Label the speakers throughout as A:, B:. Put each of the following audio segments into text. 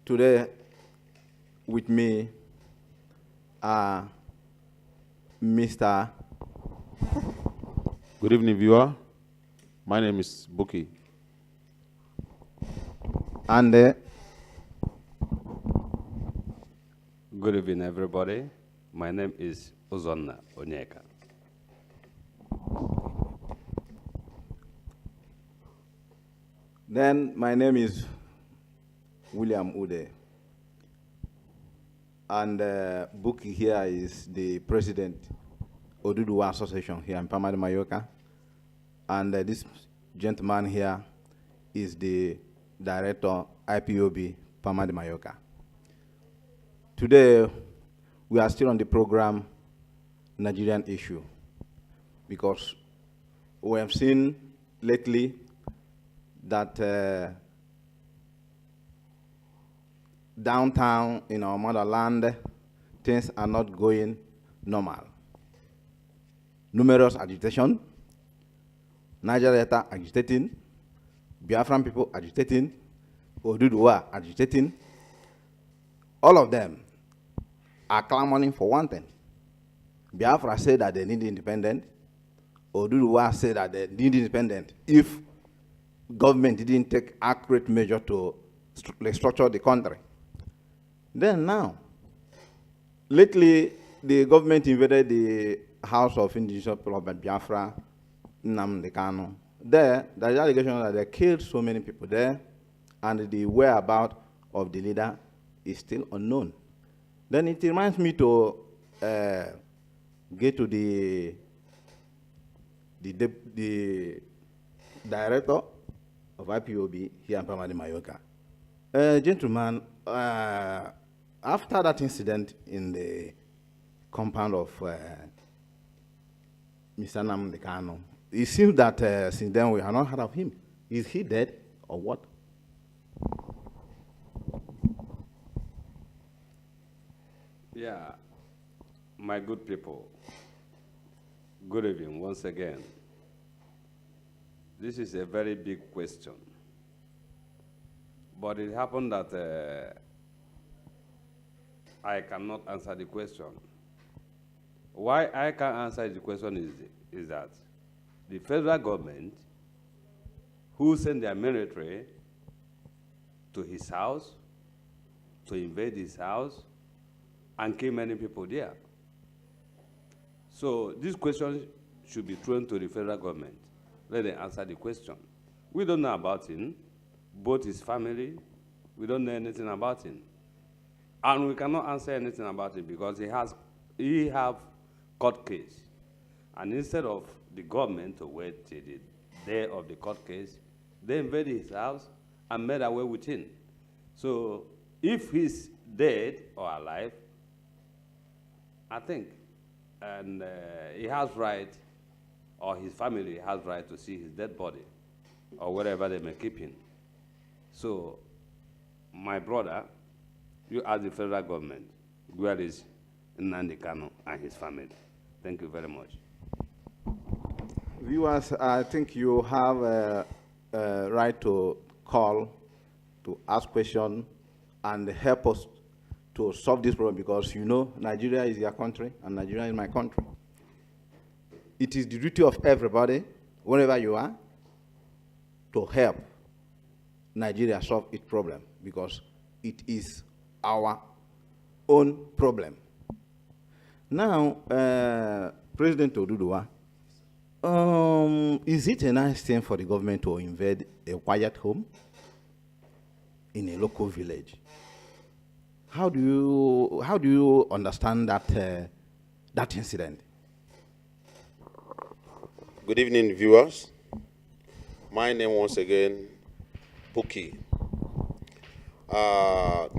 A: Today, with me are Mr.
B: Good evening, viewer. My name is Buki.
A: and
C: Good evening, everybody. My name is Uzonna Onyeka.
A: then my name is William Ude. And Buki here is the president Oduduwa Association here in Pamadi Mayoka. And this gentleman here is the director IPOB Pamadi Mayoka. Today, we are still on the program Nigerian issue because we have seen lately that downtown in our motherland, things are not going normal. Numerous agitation, Niger Delta agitating, Biafran people agitating, Oduduwa agitating. All of them are clamoring for one thing. Biafra said that they need independence. Oduduwa said that they need independence if government didn't take accurate measure to restructure the country. Then now, lately, the government invaded the House of Indigenous People of Biafra, Nnamdi Kanu. There is allegation that they killed so many people there, and the whereabouts of the leader is still unknown. Then it reminds me to get to the director of IPOB here in Pamadi Mayoka. Gentlemen, after that incident in the compound of Mr. Nnamdi Kanu, it seems that since then we have not heard of him. Is he dead or what?
C: Yeah, my good people, good evening once again. This is a very big question, but it happened that I cannot answer the question. Why I can't answer the question is that the federal government, who sent their military to his house, to invade his house, and kill many people there. So this question should be thrown to the federal government. Let them answer the question. We don't know about him, both his family, we don't know anything about him. And we cannot answer anything about him because he have court case. And instead of the government to wait till the day of the court case, they invaded his house and made away with him. So if he's dead or alive, I think, and he has right, or his family has right to see his dead body, or wherever they may keep him. So, my brother, you ask the federal government, where is Nnamdi Kanu and his family? Thank you very much.
A: Viewers, I think you have a right to call, to ask questions, and help us to solve this problem because you know Nigeria is your country and Nigeria is my country. It is the duty of everybody, wherever you are, to help Nigeria solve its problem because it is our own problem. Now, President Oduduwa, is it a nice thing for the government to invade a quiet home in a local village? How do you understand that incident?
B: Good evening, viewers. My name once again, Buki.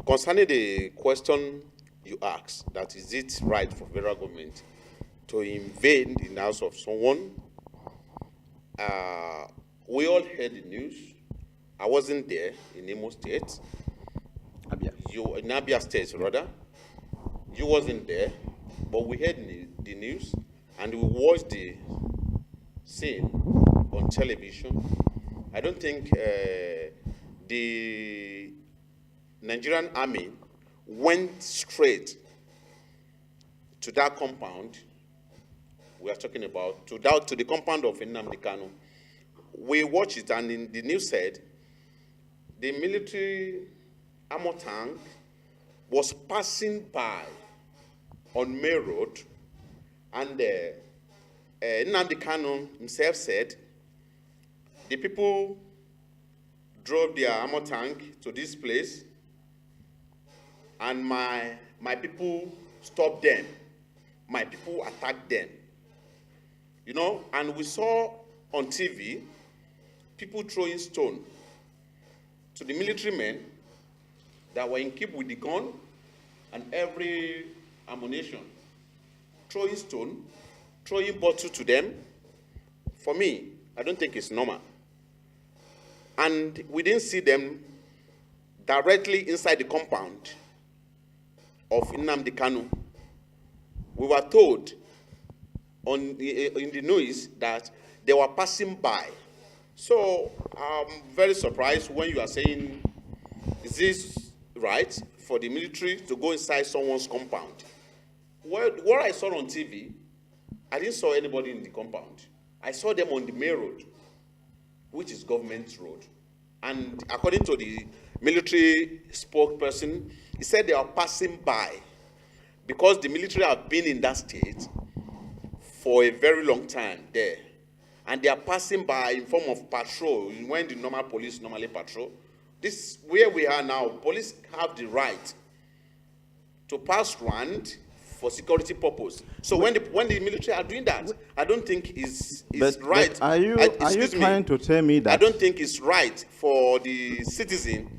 B: Concerning the question you asked, that is it right for federal government to invade in the house of someone? We all heard the news. I wasn't there in Imo State.
A: Abia.
B: In Abia State, rather. You wasn't there, but we heard the news and we watched the scene on television. I don't think the Nigerian army went straight to that compound we are talking about, to the compound of Nnamdi Kanu. We watched it, and in the news said the military armor tank was passing by on May Road, and Nnamdi Kanu himself said the people drove their armor tank to this place, and my people stopped them. My people attacked them. You know, and we saw on TV people throwing stone to the military men that were in keep with the gun and every ammunition. Throwing stone, throwing bottle to them. For me, I don't think it's normal. And we didn't see them directly inside the compound of Nnamdi Kanu. We were told in the news that they were passing by. So I'm very surprised when you are saying, is this right for the military to go inside someone's compound? Well, what I saw on TV, I didn't saw anybody in the compound. I saw them on the main road, which is government road. And according to the military spokesperson, he said they are passing by because the military have been in that state for a very long time there. And they are passing by in form of patrol, when the normal police normally patrol. This, where we are now, police have the right to pass around for security purpose. So when the military are doing that, I don't think it's right.
A: But are you trying to tell me that?
B: I don't think it's right for the citizen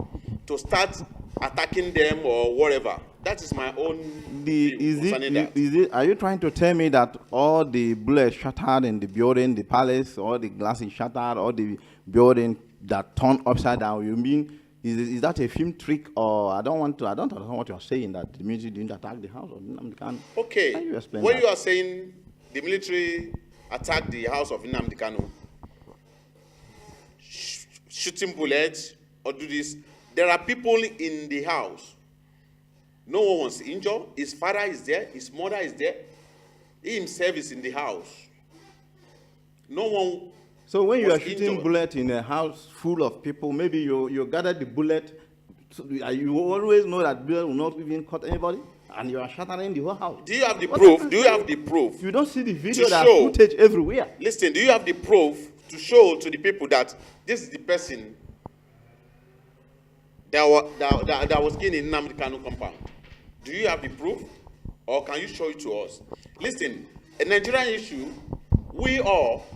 B: to start attacking them or whatever. That is my own view concerning that.
A: Are you trying to tell me that all the bullets shattered in the building, the palace, all the glasses shattered, all the building that turned upside down? You mean is that a film trick, or I don't understand what you're saying, that the military didn't attack the house of Nnamdi Kanu?
B: Okay.
A: Can you explain
B: when
A: that?
B: you are saying the military attacked the house of Nnamdi Kanu, shooting bullets or do this, there are people in the house. No one was injured. His father is there. His mother is there. He himself is in the house. No one.
A: So when you
B: was
A: are shooting
B: injured.
A: bullet in a house full of people, maybe you gather the bullet. So you always know that bullet will not even cut anybody, and you are shattering the whole house.
B: Do you have the
A: What
B: proof?
A: am I
B: Do you
A: saying?
B: have the proof?
A: You don't see the video,
B: To
A: that
B: show-
A: footage everywhere.
B: Listen, do you have the proof to show to the people that this is the person that was killed in Nnamdi Kanu compound? Do you have the proof, or can you show it to us? Listen, a Nigerian issue, we all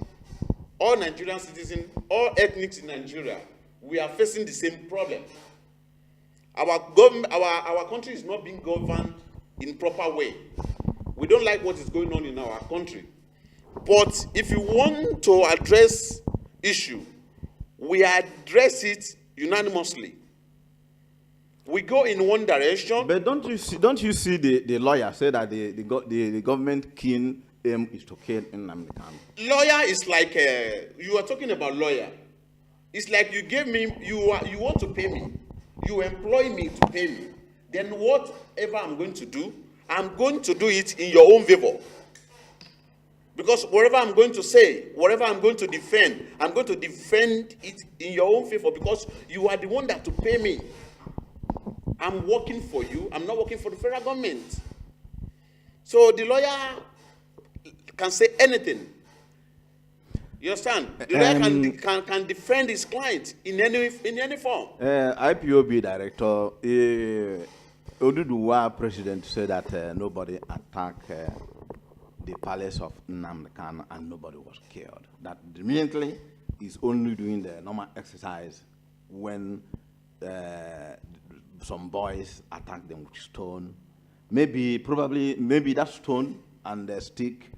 B: Nigerian citizens, all ethnics in Nigeria, we are facing the same problem. Our government, our country is not being governed in proper way. We don't like what is going on in our country. But if you want to address issue, we address it unanimously. We go in one direction.
A: But don't you see the lawyer say that the government keen aim is to kill Nnamdi Kanu?
B: Lawyer is like you are talking about lawyer. It's like you gave me, you want to pay me, you employ me to pay me. Then whatever I'm going to do it in your own favor. Because whatever I'm going to say, whatever I'm going to defend, I'm going to defend it in your own favor because you are the one that to pay me. I'm working for you. I'm not working for the federal government. So the lawyer can say anything. You understand? The lawyer can defend his client in any form.
A: IPOB director, Oduduwa president said that nobody attacked the palace of Nnamdi Kanu and nobody was killed. That immediately is only doing the normal exercise when some boys attack them with stone. Maybe that stone and the stick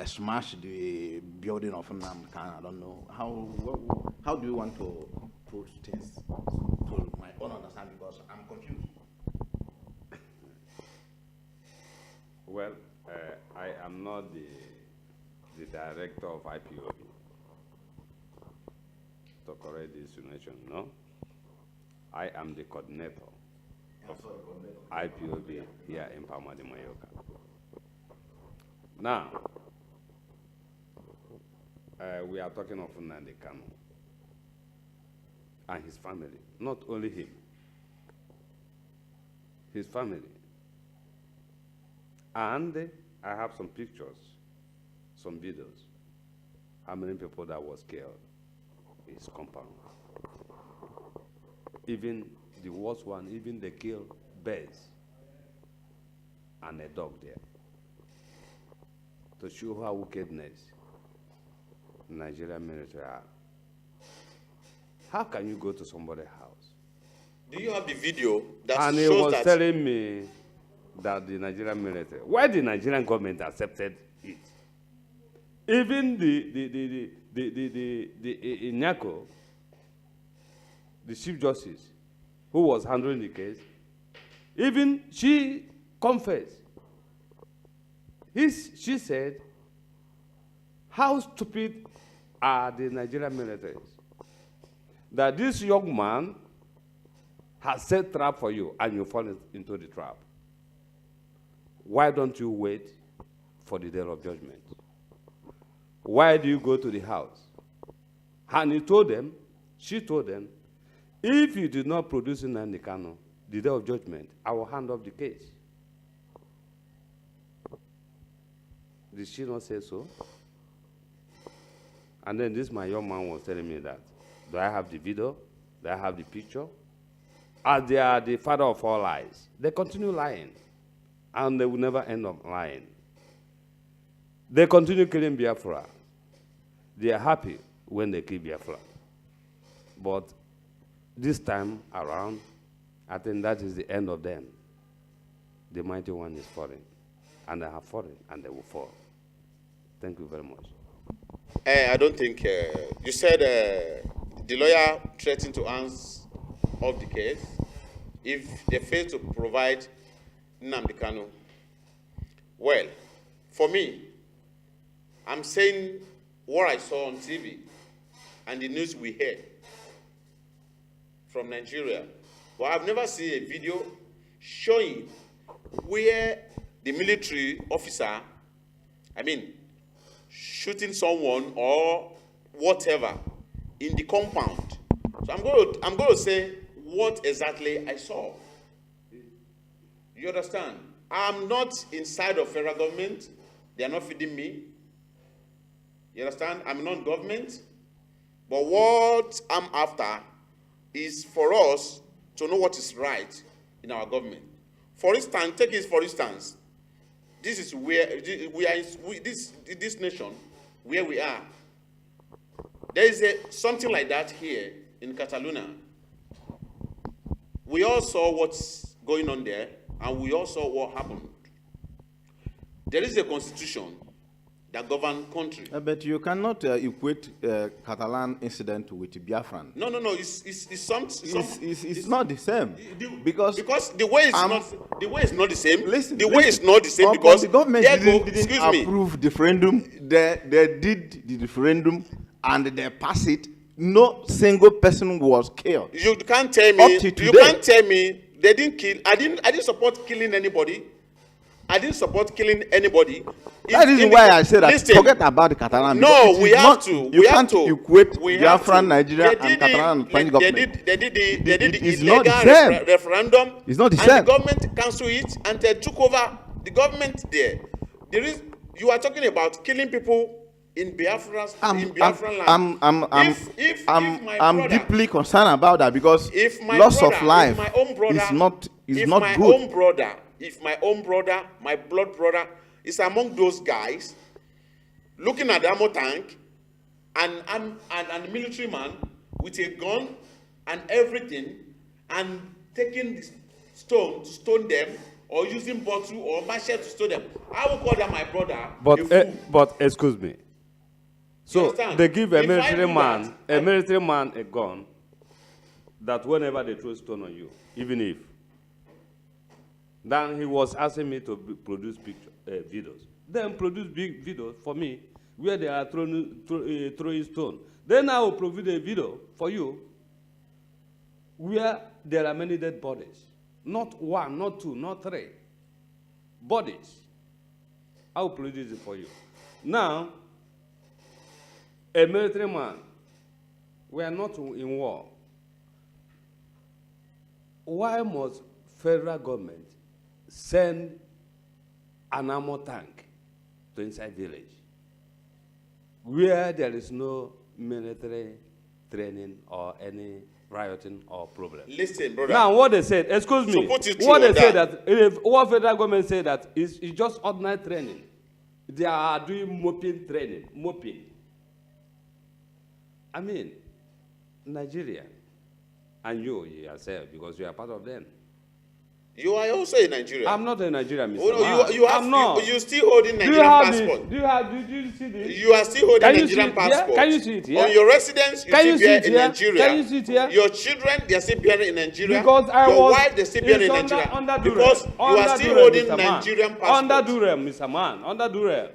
A: smash the building of Nnamdi Kanu. I don't know. How do you want to put things to my own understanding, because I'm confused.
C: Well, I am not the director of IPOB, to correct the insinuation, no? I am the coordinator of IPOB here in Palma de Mallorca. Now, we are talking of Nnamdi Kanu and his family, not only him, his family. And I have some pictures, some videos, how many people that was killed in his compound. Even the worst one, even they killed bears and a dog there to show how wickedness Nigerian military are. How can you go to somebody's house?
B: Do you have the video that
C: And he
B: shows
C: was
B: that?
C: telling me that the Nigerian military, why the Nigerian government accepted it? Even the Nyako, the Chief Justice, who was handling the case, even she confessed. She said, how stupid are the Nigerian militaries that this young man has set trap for you and you fall into the trap. Why don't you wait for the day of judgment? Why do you go to the house? And he told them, she told them, if you did not produce Nnamdi Kanu, the day of judgment, I will hand off the case. Did she not say so? And then this my young man was telling me that, do I have the video? Do I have the picture? As they are the father of all lies, they continue lying. And they will never end up lying. They continue killing Biafra. They are happy when they kill Biafra. But this time around, I think that is the end of them. The mighty one is falling. And they have fallen, and they will fall. Thank you very much.
B: I don't think, you said the lawyer threatened to answer of the case if they fail to provide Nnamdi Kanu. Well, for me, I'm saying what I saw on TV and the news we heard from Nigeria. But I've never seen a video showing where the military officer, shooting someone or whatever in the compound. So I'm going to say what exactly I saw. You understand? I'm not inside of federal government. They are not feeding me. You understand? I'm non-government. But what I'm after is for us to know what is right in our government. For instance, take it for instance. This is where we are. This nation, where we are. There is something like that here in Catalonia. We all saw what's going on there, and we all saw what happened. There is a constitution that governs country.
A: But you cannot equate Catalan incident with Biafran.
B: No. It's
A: not the same. Because
B: the way is not the same.
A: Listen,
B: the way is not the same because
A: the government didn't approve the referendum. They did the referendum and they passed it. No single person was killed.
B: You can't tell me. You can't tell me they didn't kill. I didn't support killing anybody. I didn't support killing anybody.
A: That is why I said that. Forget about the Catalan.
B: No, we have to.
A: You can't equate Biafran, Nigeria,
B: and
A: Catalan and French government.
B: They did the illegal referendum.
A: It's not the
B: same.
A: same.
B: And the government cancelled it and they took over the government there. You are talking about killing people in Biafran land.
A: I'm deeply concerned about that because loss of life is not good.
B: If my own brother, my blood brother, is among those guys, looking at the ammo tank, and the military man with a gun and everything, and taking the stone to stone them, or using bottle or machete to stone them, I will call that my brother.
C: But excuse me. So they give a military man a gun that whenever they throw stone on you, even if. Then he was asking me to produce videos. Then produce big videos for me where they are throwing stone. Then I will provide a video for you. where there are many dead bodies. Not one, not two, not three. Bodies. I will produce it for you. Now, a military man, we are not in war. Why must federal government send an armor tank to inside village where there is no military training or any rioting or problem?
B: Listen, brother.
C: Now, what they said, excuse me,
B: put it
C: what
B: through
C: they said
B: that.
C: what federal government said that is just ordinary training. They are doing mopping training, mopping. I mean, Nigeria, and you yourself, because you are part of them.
B: You are also in Nigeria.
C: I'm not a Nigerian, Mr.
B: Oh, no,
C: Man.
B: you have,
C: I'm not.
B: you still holding
C: Do you
B: Nigerian
C: have
B: passport.
C: did you see this?
B: You are still holding
C: Can you
B: Nigerian
C: see it here?
B: passport.
C: Can you see it here?
B: On your residence, you
C: Can
B: still
C: you see
B: bear
C: it
B: in
C: here?
B: Nigeria.
C: Can you see it here?
B: Your children, they are still bearing in Nigeria.
C: Because I
B: your
C: was,
B: wife, they still bearing in
C: it's
B: Nigeria.
C: under
B: Because
C: duress.
B: you are
C: Under
B: still
C: duress,
B: holding
C: Mr. Man.
B: Nigerian passport.
C: Under duress, Mr. Man. Under duress.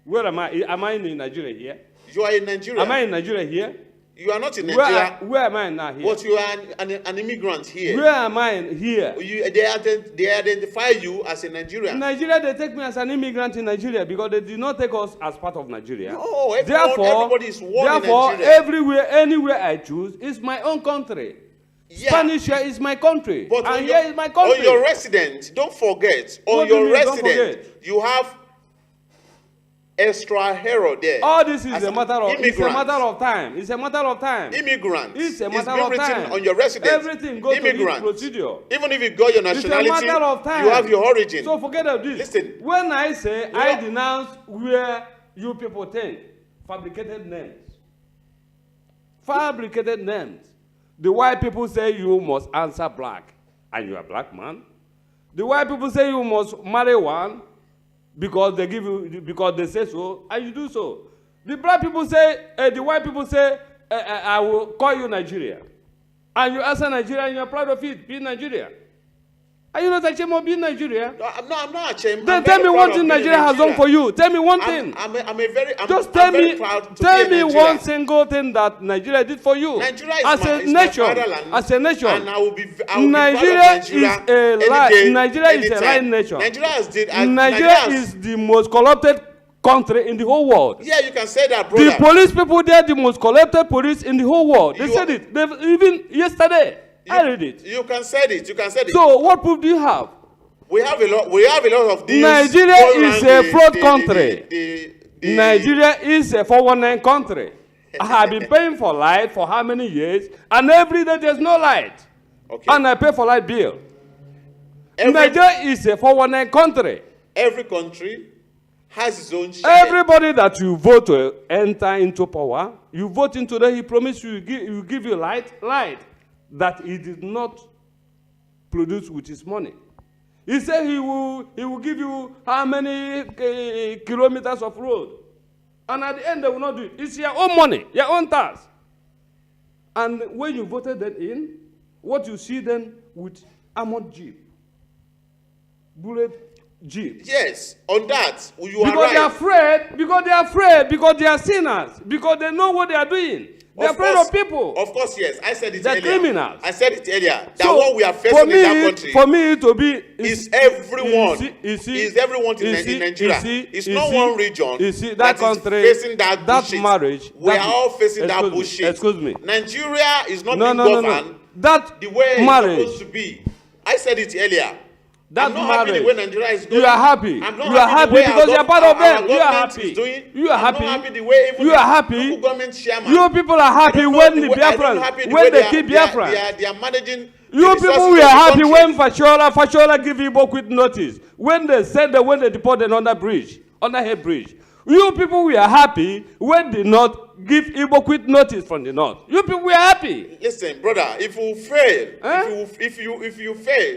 C: Where am I? Am I in Nigeria here?
B: You are in Nigeria.
C: Am I in Nigeria here?
B: You are not in Nigeria.
C: Where am I now here?
B: But you are an immigrant here.
C: Where am I here?
B: They identify you as a Nigerian.
C: In Nigeria, they take me as an immigrant in Nigeria because they did not take us as part of Nigeria.
B: No, everybody is one in
C: therefore,
B: Nigeria.
C: everywhere, anywhere I choose is my own country.
B: Yeah.
C: Spanish here is my country,
B: But
C: and
B: on
C: here
B: your,
C: is my country.
B: on your resident, don't forget,
C: What
B: on
C: do you
B: your
C: mean, don't
B: resident,
C: forget?
B: you have extra hero there.
C: All this is
B: As
C: a
B: an
C: matter of. It's a
B: immigrant.
C: matter of time. It's a matter of time.
B: Immigrants.
C: It's a
B: It's
C: matter
B: been
C: of
B: written
C: time.
B: on your resident.
C: Everything goes to this
B: Immigrant.
C: procedure.
B: Even if you got your nationality,
C: It's a matter of time.
B: you have your origin.
C: So forget of this.
B: Listen.
C: When I say
B: You
C: I
B: know-
C: denounce where you people think fabricated names. Fabricated names. The white people say you must answer black, and you are a black man. The white people say you must marry one because they give you, because they say so, and you do so. The black people say, the white people say, I will call you Nigeria. And you answer Nigeria and you're proud of it, being Nigeria. Are you not ashamed of being Nigeria?
B: No, I'm not ashamed.
C: Then
B: I'm
C: tell
B: very
C: me
B: proud
C: one
B: of
C: thing
B: being
C: Nigeria has done for you. Tell me one thing.
B: I'm
C: Just tell
B: very
C: me,
B: proud to
C: tell
B: be
C: me
B: a
C: one
B: Nigerian.
C: single thing that Nigeria did for you.
B: Nigeria is
C: as
B: my,
C: a
B: is
C: nation,
B: my fatherland,
C: as a nation.
B: and I will be
C: Nigeria
B: proud of Nigeria
C: is a
B: any
C: lie.
B: day,
C: Nigeria is a
B: anytime.
C: lying nation.
B: Nigeria
C: Nigeria is the most corrupted country in the whole world.
B: Yeah, you can say that, brother.
C: The police people there, the most corrupted police in the whole world. They
B: You
C: said
B: are-
C: it. They've, even yesterday, I read it.
B: You can say it. You can say it.
C: So what proof do you have?
B: We have a lot of deals.
C: Nigeria
B: going
C: is
B: around
C: a fraud country.
B: the-
C: Nigeria is a 419 country. I have been paying for light for how many years? And every day there's no light.
B: Okay.
C: And I pay for light bill.
B: Every-
C: Nigeria is a 419 country.
B: Every country has its own share.
C: Everybody that you vote to enter into power, you vote into that, he promised you, he will give you light that he did not produce with his money. He said he will give you how many kilometers of road. And at the end, they will not do it. It's your own money, your own tax. And when you voted them in, what you see then with armored jeep, bullet jeep.
B: Yes, on that, you are
C: Because
B: right.
C: they are afraid, because they are sinners, because they know what they are doing. They're afraid
B: course,
C: of people.
B: Of course, yes. I said it
C: They're
B: earlier.
C: criminals.
B: I said it earlier. That
C: So,
B: what we are facing in that country
C: for me to be
B: is everyone. Is everyone
C: you
B: in
C: see,
B: Nigeria.
C: you see,
B: It's
C: you
B: not
C: see,
B: one region
C: you see,
B: that
C: country,
B: is facing that bullshit.
C: marriage.
B: We
C: that
B: are all facing that
C: excuse me,
B: bullshit.
C: Excuse me.
B: Nigeria is not
C: No,
B: being
C: no, no,
B: governed
C: no. That
B: the way
C: marriage.
B: it's supposed to be. I said it earlier.
C: That
B: I'm not happy the way
C: marriage.
B: Nigeria is going.
C: You are happy.
B: I'm not
C: You are happy
B: the way
C: because
B: our
C: you are part of
B: our
C: them. You are
B: government
C: happy.
B: is doing.
C: You are
B: I'm
C: happy.
B: not happy the way even
C: You
B: the
C: are happy.
B: local government chairman.
C: You people are
B: I
C: happy
B: don't know
C: when the
B: way- I don't happy
C: Biafrans,
B: the
C: when
B: way
C: they
B: are-
C: kill Biafrans.
B: They are managing.
C: You
B: the
C: people,
B: resources
C: we
B: of
C: are
B: the
C: happy
B: country.
C: when Fashola give Igbo quit notice. When they said that when they deported under bridge, under head bridge. You people, we are happy when the North give Igbo quit notice from the North. You people, we are happy.
B: Listen, brother, if you fail,
C: Eh?
B: if you fail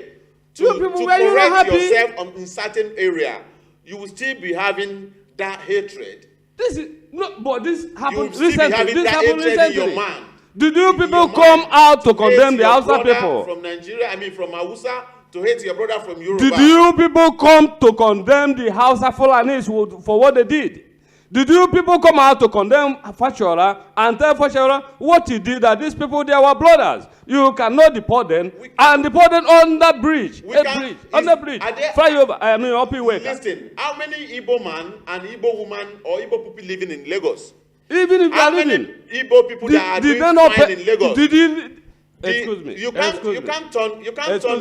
C: You
B: to
C: people, were you not
B: correct
C: happy?
B: yourself in certain area, you will still be having that hatred.
C: This is no, but this happened
B: still be
C: recently.
B: having
C: This
B: that
C: happened
B: hatred in your
C: recently.
B: mind.
C: Did you
B: In
C: people
B: your
C: come
B: mind.
C: out to
B: Hate
C: condemn the
B: your
C: Hausa
B: brother
C: people?
B: from Nigeria, from Hausa, to hate your brother from Yoruba.
C: Did you people come to condemn the Hausa Fulanis for what they did? Did you people come out to condemn Fashola and tell Fashola what he did, that these people, they were brothers? You cannot deport them and deport them on that bridge. On the bridge. Fly over. I mean, up way.
B: Listen, how many Igbo man and Igbo woman or Igbo people living in Lagos?
C: Even if
B: How
C: you are
B: many
C: living,
B: Igbo people that are doing fine in Lagos?
C: Excuse me.
B: You can't turn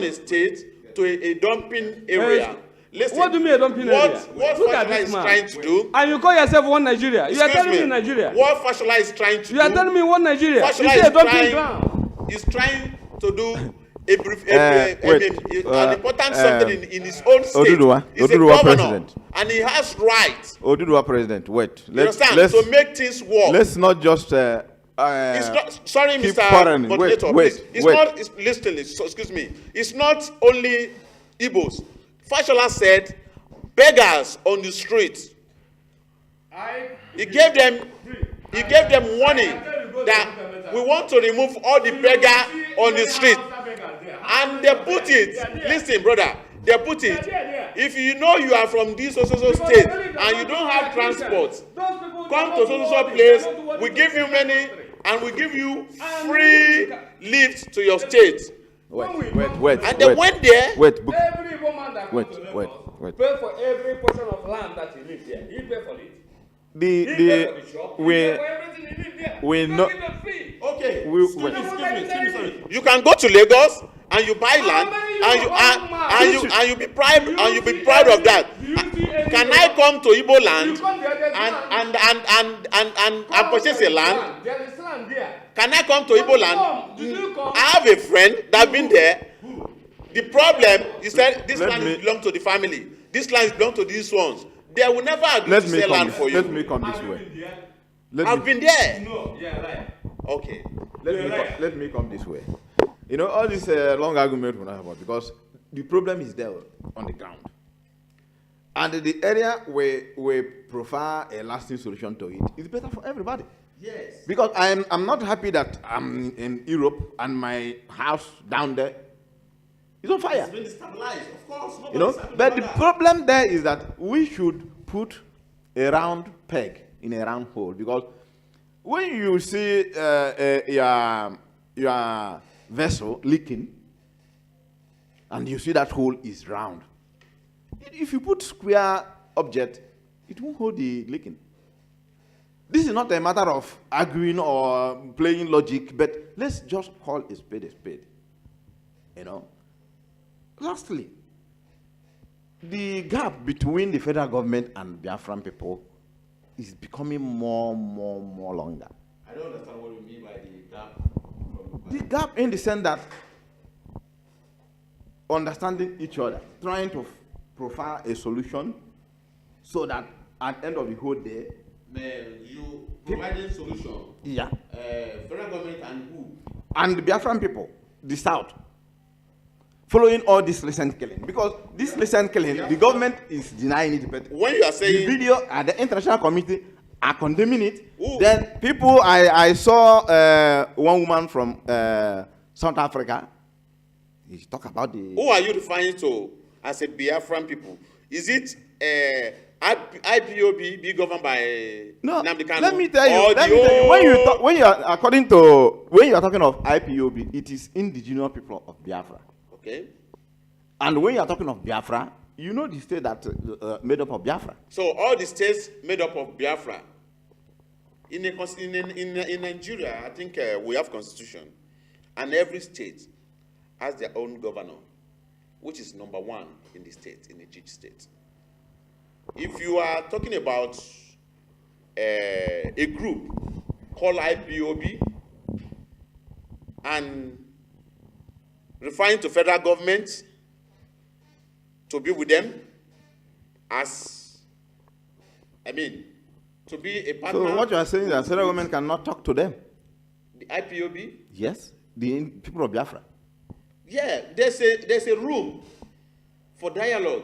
B: a state to a dumping area. Listen,
C: what do you mean a dumping area?
B: What
C: Look at
B: Fashola
C: this
B: is
C: man.
B: trying to do?
C: And you call yourself one Nigeria. You are
B: Excuse
C: telling me Nigeria.
B: What Fashola is trying to do?
C: You are telling me one Nigeria. You
B: Fashola
C: say a dumping ground.
B: is trying to do an important something in his own state. He's a governor, president. And he has rights.
A: Oduduwa president, wait.
B: You understand? To make things work.
A: Let's not just
B: it's not, sorry,
A: keep
B: Mr. Moderator,
A: wait.
B: Listen, excuse me. It's not only Igbos. Fashola said, beggars on the street. He gave them warning that we want to remove all the beggar on the street. And they put it, listen, brother, they put it, if you know you are from this so state and you don't have transport, come to so place, we give you money and we give you free lift to your state.
A: Wait.
B: And they went there.
C: Every woman that comes to Lagos pay for every portion of land that he lives there. He pay for it. He pay for the shop. He pay for everything he lives there.
A: We know.
B: Okay.
A: Excuse me.
B: You can go to Lagos and you buy land and you be proud of that. Can I come to Igbo land and purchase a land?
C: There is land there.
B: Can I come to Igbo land? I have a friend that been there. The problem is that this land belongs to the family. This land belongs to these ones. They will never agree to sell land for you.
A: Let me come this way.
B: I've been there.
C: No, yeah, right.
B: Okay.
A: Let me come this way. You know, all this long argument we have about, because the problem is there on the ground. And the area where we prefer a lasting solution to it is better for everybody.
B: Yes.
A: Because I'm not happy that I'm in Europe and my house down there is on fire.
B: It's been stabilized, of course.
A: You know, but the problem there is that we should put a round peg in a round hole, because when you see your vessel leaking and you see that hole is round, if you put square object, it won't hold the leaking. This is not a matter of arguing or playing logic, but let's just call a spade a spade. You know. Lastly, the gap between the federal government and Biafran people is becoming more longer.
B: I don't understand what you mean by the gap.
A: The gap in the sense that understanding each other, trying to profile a solution so that at the end of the whole day,
B: you providing solution.
A: yeah,
B: Federal government and who?
A: and the Biafran people, the South, following all this recent killing, because this recent killing, the government is denying it, but
B: When you are
A: the
B: saying
A: video and the international community are condemning it.
B: Ooh.
A: Then people, I saw one woman from South Africa. He talk about the.
B: who are you referring to as a Biafran people? Is it IPOB be governed by
A: No,
B: Nnamdi Kanu?
A: let me tell you.
B: Or
A: Let
B: the
A: me tell you.
B: whole-
A: When you are according to when you are talking of IPOB, it is indigenous people of Biafra.
B: Okay.
A: And when you are talking of Biafra, you know the state that made up of Biafra.
B: So all the states made up of Biafra. In Nigeria, I think we have constitution, and every state has their own governor, which is number one in the state, in each state. If you are talking about a group called IPOB and referring to federal government to be with them as, to be a partner.
A: So what you are saying is that federal government cannot talk to them.
B: The IPOB?
A: Yes, the people of Biafra.
B: Yeah, there's a room for dialogue.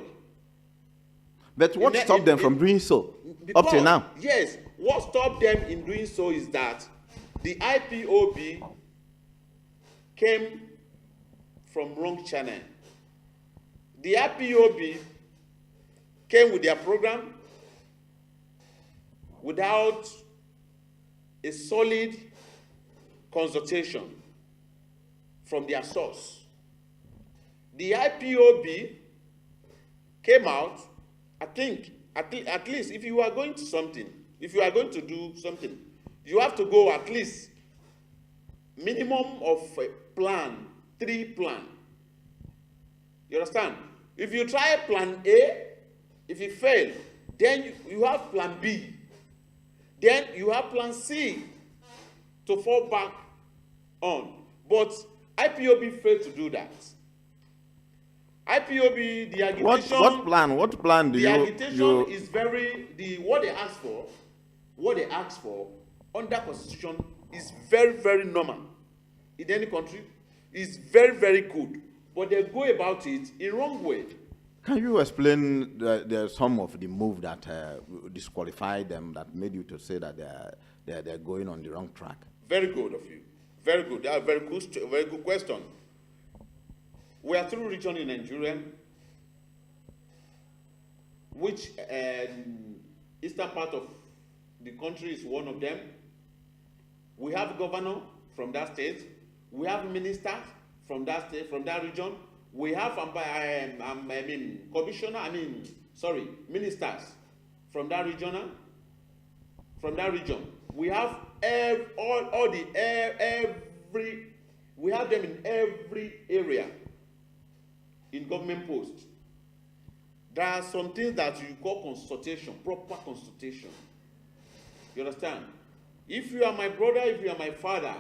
A: But what stopped them from doing so up till now?
B: Yes, what stopped them in doing so is that the IPOB came from wrong channel. The IPOB came with their program without a solid consultation from their source. The IPOB came out, I think, at least if you are going to something, if you are going to do something, you have to go at least minimum of a plan, 3 plan. You understand? If you try plan A, if you fail, then you have plan B. Then you have plan C to fall back on. But IPOB failed to do that. IPOB, the agitation.
A: What plan do
B: the
A: you?
B: agitation is what they ask for under Constitution is very, very normal in any country. Is very, very good, but they go about it in wrong way.
A: Can you explain some of the move that disqualified them, that made you to say that they're going on the wrong track?
B: Very good of you. Very good. That's a very good question. We are 3 regions in Nigeria, which eastern part of the country is one of them. We have governor from that state. We have ministers from that state, from that region. We have ministers from that region. We have we have them in every area in government posts. There are some things that you call consultation, proper consultation. You understand? If you are my brother, if you are my father,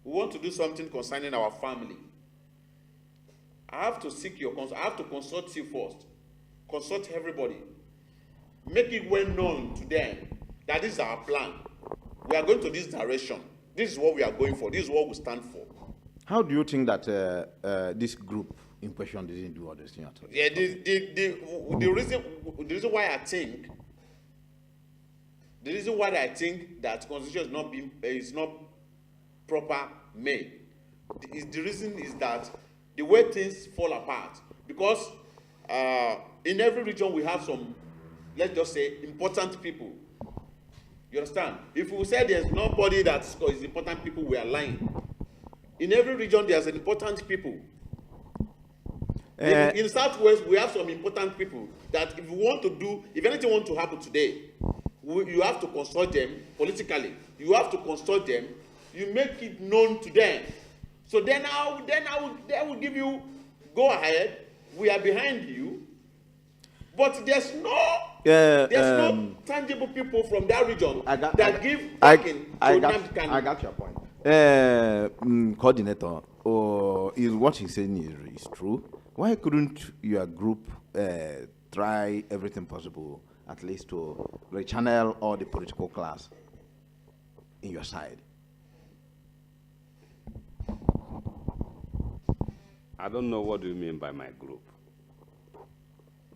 B: we want to do something concerning our family, I have to seek your consult. I have to consult you first. Consult everybody. Make it well known to them that this is our plan. We are going to this direction. This is what we are going for. This is what we stand for.
A: How do you think that this group in question didn't do all this thing at all?
B: Yeah, the reason why I think that constitution is not proper made. The reason is that the way things fall apart, because in every region we have some, let's just say, important people. You understand? If we say there's nobody that is important people, we are lying. In every region there's an important people. In Southwest we have some important people that if anything want to happen today, you have to consult them politically. You have to consult them. You make it known to them. So they will give you go ahead. We are behind you. But there's no tangible people from that region that give backing to Nnamdi Kanu.
A: I got your point. Coordinator, is what he's saying is true? Why couldn't your group try everything possible, at least to rechannel all the political class in your side?
C: I don't know what do you mean by my group.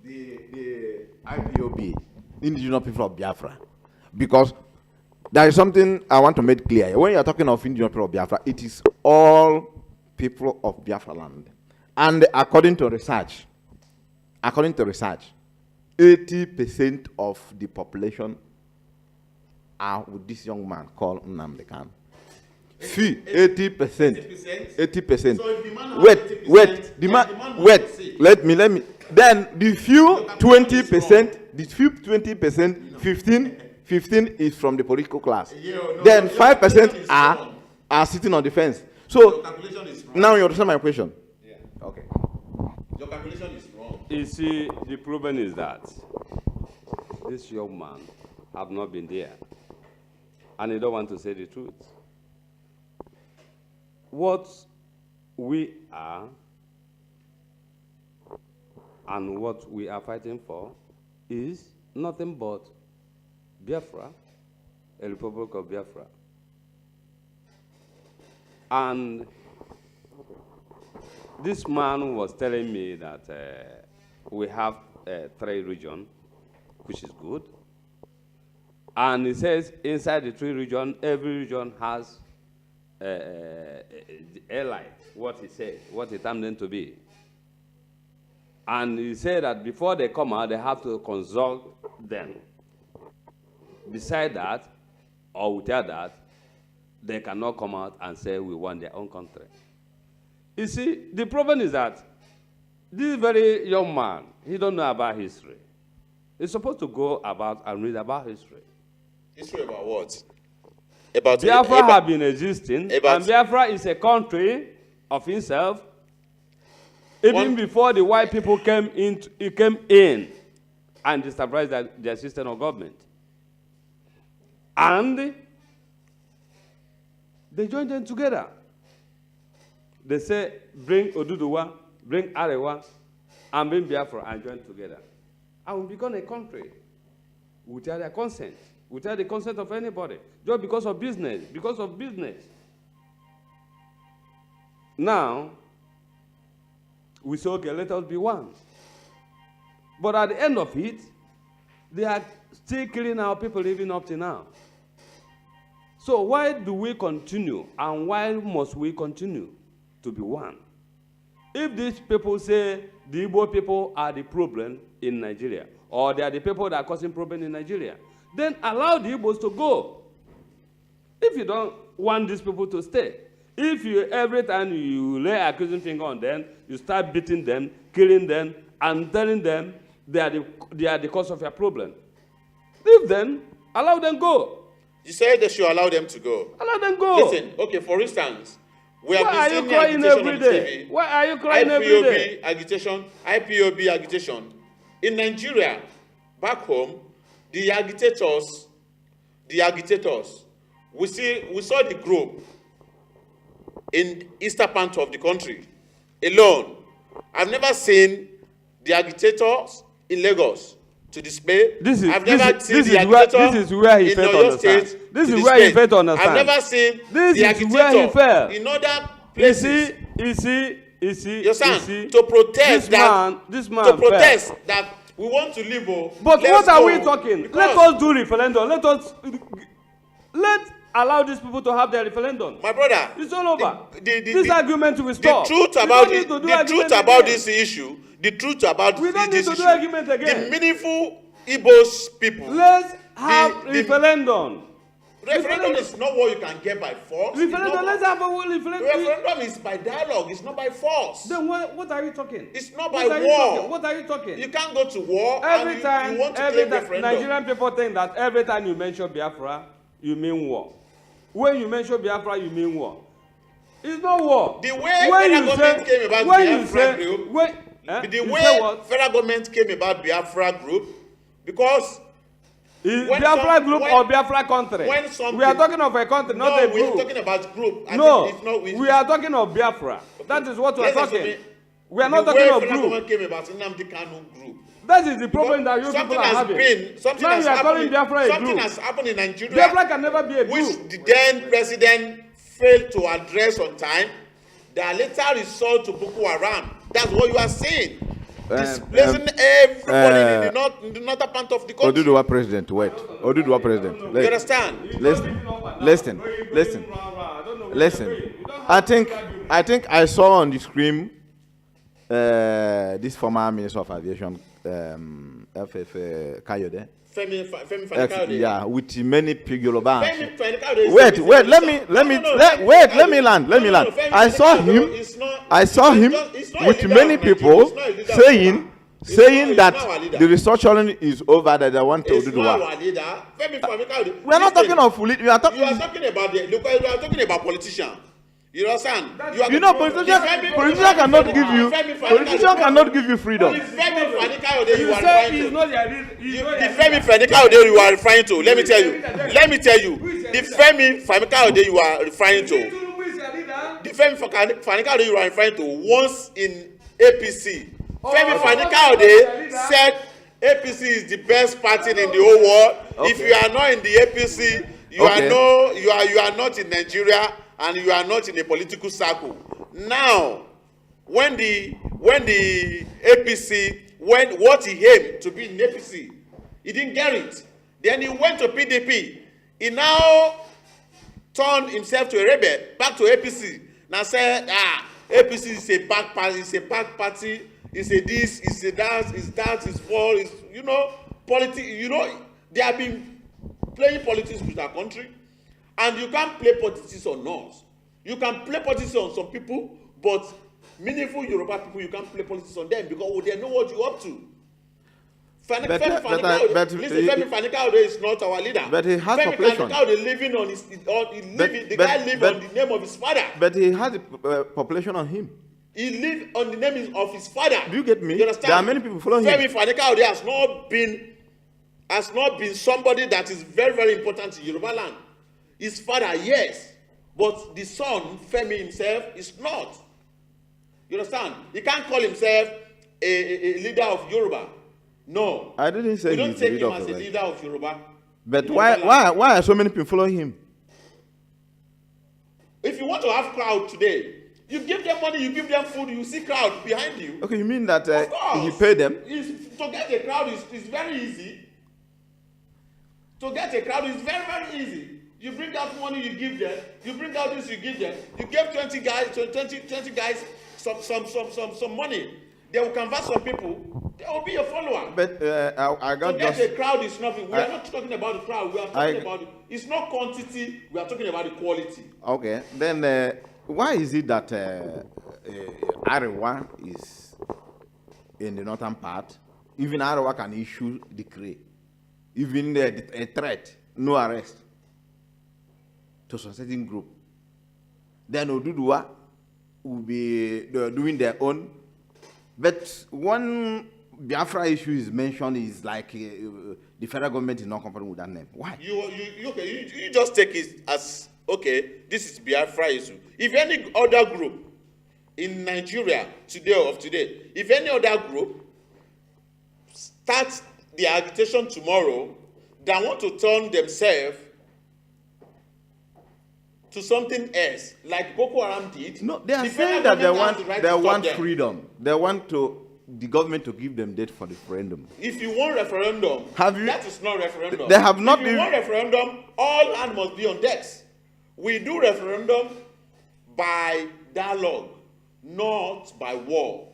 A: The IPOB, Indigenous People of Biafra, because there is something I want to make clear. When you are talking of Indigenous People of Biafra, it is all people of Biafra land. And according to research, 80% of the population are with this young man called Nnamdi Kanu. 80%. 80%.
B: So if the man has
A: Wait. Let me. Then the few 20%, 15 is from the political class. Then 5% are sitting on the fence. So now you understand my question.
B: Yeah.
A: Okay.
B: Your calculation is wrong.
C: You see, the problem is that this young man have not been there, and he don't want to say the truth. What we are and what we are fighting for is nothing but Biafra, a Republic of Biafra. And this man was telling me that we have 3 regions, which is good. And he says inside the 3 regions, every region has airline, what he said, what he termed them to be. And he said that before they come out, they have to consult them. Beside that, or without that, they cannot come out and say we want their own country. You see, the problem is that this very young man, he don't know about history. He's supposed to go about and read about history.
B: History about what? About
C: Biafra have been existing,
B: about,
C: and Biafra is a country of itself. Even before the white people came in and destabilized their system of government. And they joined them together. They say, bring Oduduwa, bring Arewa, and bring Biafra and join together. And we become a country without their consent, without the consent of anybody, just because of business, Now, we say, okay, let us be one. But at the end of it, they are still killing our people even up to now. So why do we continue, and why must we continue to be one? If these people say the Igbo people are the problem in Nigeria, or they are the people that are causing problem in Nigeria, then allow the Igbos to go. If you don't want these people to stay, if you, every time you lay accusing finger on them, you start beating them, killing them, and telling them they are the cause of your problem, leave them, allow them go.
B: You said they should allow them to go.
C: Allow them go.
B: Listen, okay, for instance, we have
C: Why
B: been
C: are
B: seeing
C: you crying
B: agitation
C: every
B: on
C: day?
B: TV.
C: Why are you crying every day?
B: IPOB agitation. In Nigeria, back home, the agitators, we saw the group in eastern part of the country alone. I've never seen the agitators in Lagos to display.
C: This is
B: I've never seen
C: this
B: the
C: is where,
B: agitator
C: this is where he
B: in
C: failed to
B: Oyo
C: understand.
B: State
C: This
B: to
C: is where he
B: display.
C: failed to understand.
B: I've never seen
C: This
B: the
C: is where he
B: agitator
C: failed.
B: in other places.
C: You see,
B: You see, to protest
C: this man
B: to protest
C: failed.
B: that we want to live.
C: But
B: let's
C: what are
B: go.
C: we talking?
B: Because,
C: Let us do referendum. Let's allow these people to have their referendum.
B: my brother,
C: It's all over.
B: this
C: argument will stop.
B: The truth about this issue, the truth about
C: we don't
B: this
C: need to
B: issue,
C: do argument again.
B: the meaningful Igbos people.
C: Let's have
B: the-
C: referendum.
B: Referendum is not what you can get by force.
C: Referendum. Let's have a referendum.
B: Referendum is by dialogue. It's not by force.
C: Then what are you talking?
B: It's not by
C: What are you
B: war.
C: talking? What are you talking?
B: You can't go to war
C: Every
B: and
C: time,
B: you want to
C: every
B: claim
C: time,
B: referendum.
C: Nigerian people think that every time you mention Biafra, you mean war. When you mention Biafra, you mean war. It's not war.
B: The way federal government came about Biafra group, the way federal government came about Biafra group, because
C: Biafra group or Biafra country? We are talking of a country, not a group.
B: No, we are talking about group.
C: We are talking of Biafra. That is what we are talking. We are not talking of
B: federal
C: group.
B: government came about Nnamdi Kanu group.
C: That is the problem that you people are having. Now you are calling Biafra a group.
B: Something has happened in Nigeria.
C: Biafra can never be a group.
B: Which the then president failed to address on time. That later result to Boko Haram. That's what you are saying. Displacing everybody in the northern part of the country.
A: Oduduwa president, wait. Oduduwa president.
B: You understand?
A: Listen. I think I saw on the screen this former Minister of Aviation, FF Kayode.
B: Femi Fani-Kayode.
A: Yeah, with many Yoruba.
B: Femi Fani-Kayode.
A: Wait, let me land. I saw him with many people saying that the restructuring is over, that they want to do the work. We are not talking of fully. You are talking
B: about politicians. You understand?
A: Politician cannot give you freedom.
B: The Femi Fani-Kayode
C: You
B: you are
C: say
B: referring
C: he's
B: to.
C: not their
B: The Femi Fani-Kayode you are referring to. Let me tell you. The Femi Fani-Kayode you are referring to. The Femi Fani-Kayode you are referring to once in APC. Femi Fani-Kayode said APC is the best party in the whole world.
A: Okay.
B: If you are not in the APC, you are not in Nigeria, and you are not in a political circle. Now, when the APC, what he aimed to be in APC, he didn't get it. Then he went to PDP. He now turned himself to a rebel, back to APC. Now said, APC is a back party, it's a this, it's a that, it's for, it's, politics, they have been playing politics with our country. And you can't play politics on us. You can play politics on some people, but meaningful Yoruba people, you can't play politics on them because they know what you're up to. Femi Fani-Kayode is not our leader.
A: But he has population.
B: Femi Fani-Kayode living on the guy live on the name of his father.
A: But he has a population on him.
B: He lived on the name of his father.
A: Do you get me?
B: You understand?
A: There are many people following him.
B: Femi Fani-Kayode has not been somebody that is very, very important in Yoruba land. His father, yes, but the son, Femi himself, is not. You understand? He can't call himself a leader of Yoruba. No.
A: I didn't say
B: we don't
A: he's
B: take
A: leader
B: him
A: of
B: as a
A: Yoruba.
B: leader of Yoruba.
A: But why are so many people following him?
B: If you want to have crowd today, you give them money, you give them food, you see crowd behind you.
A: Okay, you mean that
B: Of course.
A: he paid them?
B: To get a crowd is very easy. To get a crowd is very, very easy. You bring out money, you give them. You bring out this, you give them. You give 20 guys some money. They will convert some people. They will be your follower.
A: But I got
B: to get
A: just...
B: a crowd is nothing. We are not talking about the crowd. We are talking about it's not quantity. We are talking about the quality.
A: Okay, then why is it that Arewa is in the northern part? Even Arewa can issue decree. Even a threat, no arrest to some certain group. Then Oduduwa will be doing their own. But one Biafra issue is mentioned is like the federal government is not comfortable with that name. Why?
B: You just take it as, okay, this is Biafra issue. If any other group in Nigeria today, if any other group starts the agitation tomorrow that want to turn themselves to something else, like Boko Haram did.
A: No, they are saying that they want freedom. They want the government to give them date for the referendum.
B: If you want referendum, that is not referendum.
A: They have not.
B: If you want referendum, all hands must be on decks. We do referendum by dialogue, not by war.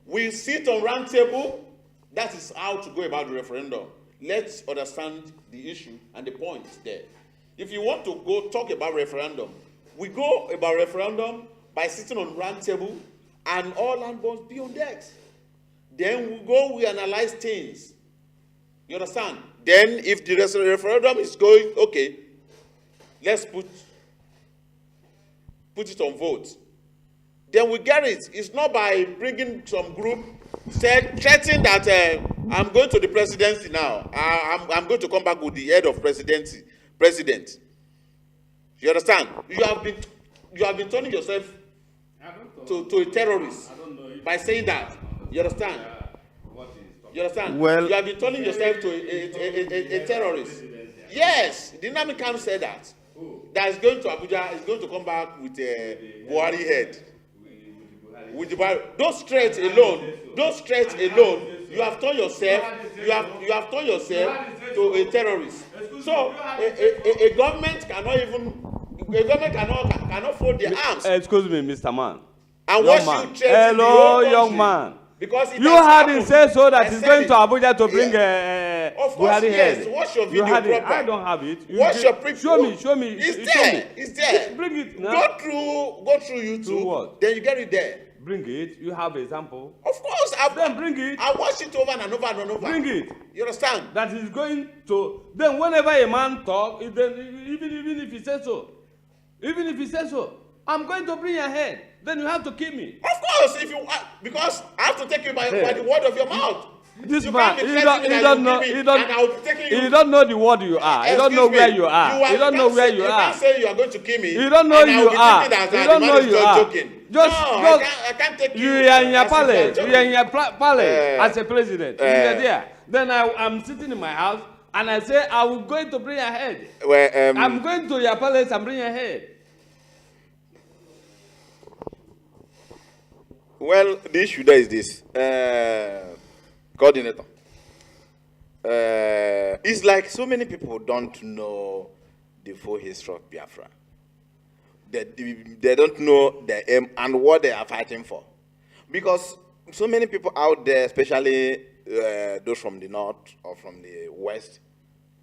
B: We sit on round table. That is how to go about the referendum. Let's understand the issue and the points there. If you want to go talk about referendum, we go about referendum by sitting on round table and all hands must be on decks. Then we analyze things. You understand? Then if the referendum is going, okay, let's put it on vote. Then we get it. It's not by bringing some group, threatening that I'm going to the presidency now. I'm going to come back with the head of president. You understand? You have been turning yourself to a terrorist by saying that. You understand? You understand?
A: Well,
B: you have been turning yourself to a terrorist. Yes, the Nnamdi Kanu said that. That is going to Abuja, is going to come back with a Buhari head. With the Buhari. Those threats alone, you have turned yourself, you have turned yourself to a terrorist. So a government cannot fold their arms.
C: Excuse me, Mr. Man.
B: And what you threaten the
C: hello,
B: whole
C: young
B: country,
C: man.
B: because
C: You had him say so that he's going to Abuja to bring
B: of course,
C: Buhari
B: yes.
C: head.
B: What's your video
C: You had it.
B: proper?
C: I don't have it.
B: What's your pre?
C: Show me.
B: It's there. It's there.
C: Bring it now.
B: Go through YouTube.
C: Through what?
B: Then you get it there.
C: Bring it. You have a sample.
B: Of course,
C: Then bring it.
B: I watched it over and over and over.
C: Bring it.
B: You understand?
C: That is going to. Then whenever a man talk, then even if he says so, I'm going to bring your head. Then you have to kill me.
B: Of course, if you because I have to take you by the word of your mouth.
C: This
B: you
C: man,
B: can't be
C: he
B: threatening
C: don't
B: me
C: know.
B: and
C: He
B: and I will be taking you.
C: He don't know the word you are. He don't know where you are. He don't know where you
B: You
C: are.
B: can't say you are going to kill me.
C: You don't know
B: and I will
C: you
B: be
C: are.
B: thinking that
C: You
B: the
C: don't
B: man
C: know
B: is
C: you
B: just
C: are.
B: joking.
C: Just,
B: I can't take you.
C: You are in your
B: as if you are
C: palace. You
B: joking.
C: are in your palace as a president. You are there. Then I'm sitting in my house and I say I'm going to bring your head.
B: Well,
C: I'm going to your palace and bring your head.
B: Well, the issue there is this. Coordinator. It's like so many people don't know the full history of Biafra. They don't know the aim and what they are fighting for. Because so many people out there, especially those from the north or from the west,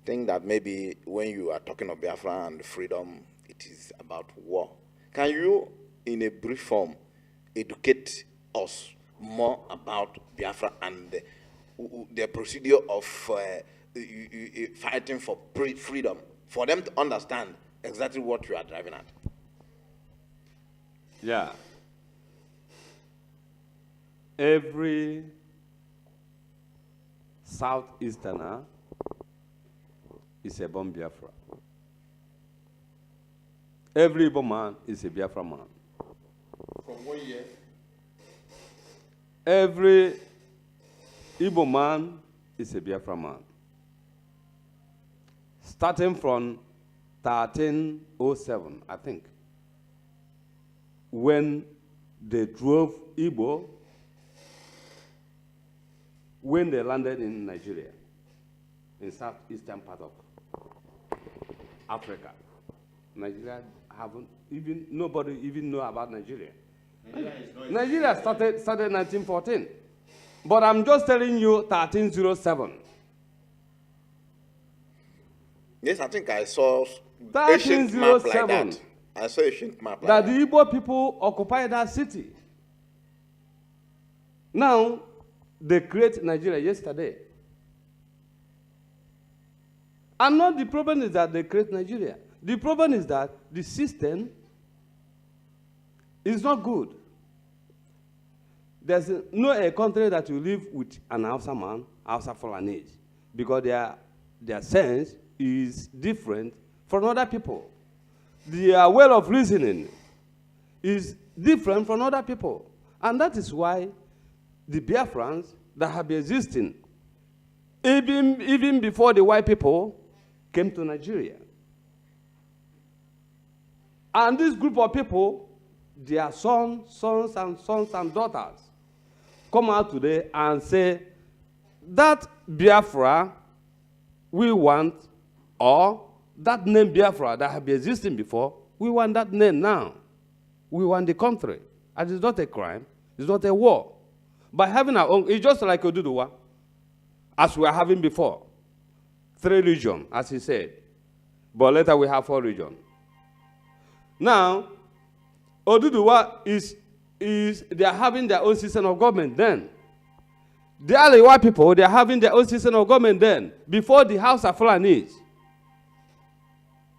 B: think that maybe when you are talking of Biafra and freedom, it is about war. Can you, in a brief form, educate us more about Biafra and the procedure of fighting for freedom, for them to understand exactly what you are driving at?
C: Yeah. Every Southeasterner is a born Biafra. Every Igbo man is a Biafra man.
B: From what year?
C: Every Igbo man is a Biafra man. Starting from 1307, I think, when they drove Igbo, when they landed in Nigeria, in southeastern part of Africa. Nigeria haven't even, nobody even know about Nigeria. Nigeria started 1914. But I'm just telling you 1307.
B: Yes, I think I saw ancient map like that. I saw ancient map like that.
C: The Igbo people occupied that city. Now, they create Nigeria yesterday. And not the problem is that they create Nigeria. The problem is that the system is not good. There's no a country that will live with an Hausa man, Hausa Fulani, because their sense is different from other people. Their way of reasoning is different from other people. And that is why the Biafrans that have been existing, even before the white people came to Nigeria. And this group of people, their sons and daughters, come out today and say, that Biafra we want, or that name Biafra that have been existing before, we want that name now. We want the country. And it's not a crime, it's not a war. By having our own, it's just like Oduduwa, as we were having before. 3 regions, as he said. But later we have 4 regions. Now, Oduduwa they are having their own system of government then. The Aliwa people, they are having their own system of government then, before the House of Fulanis,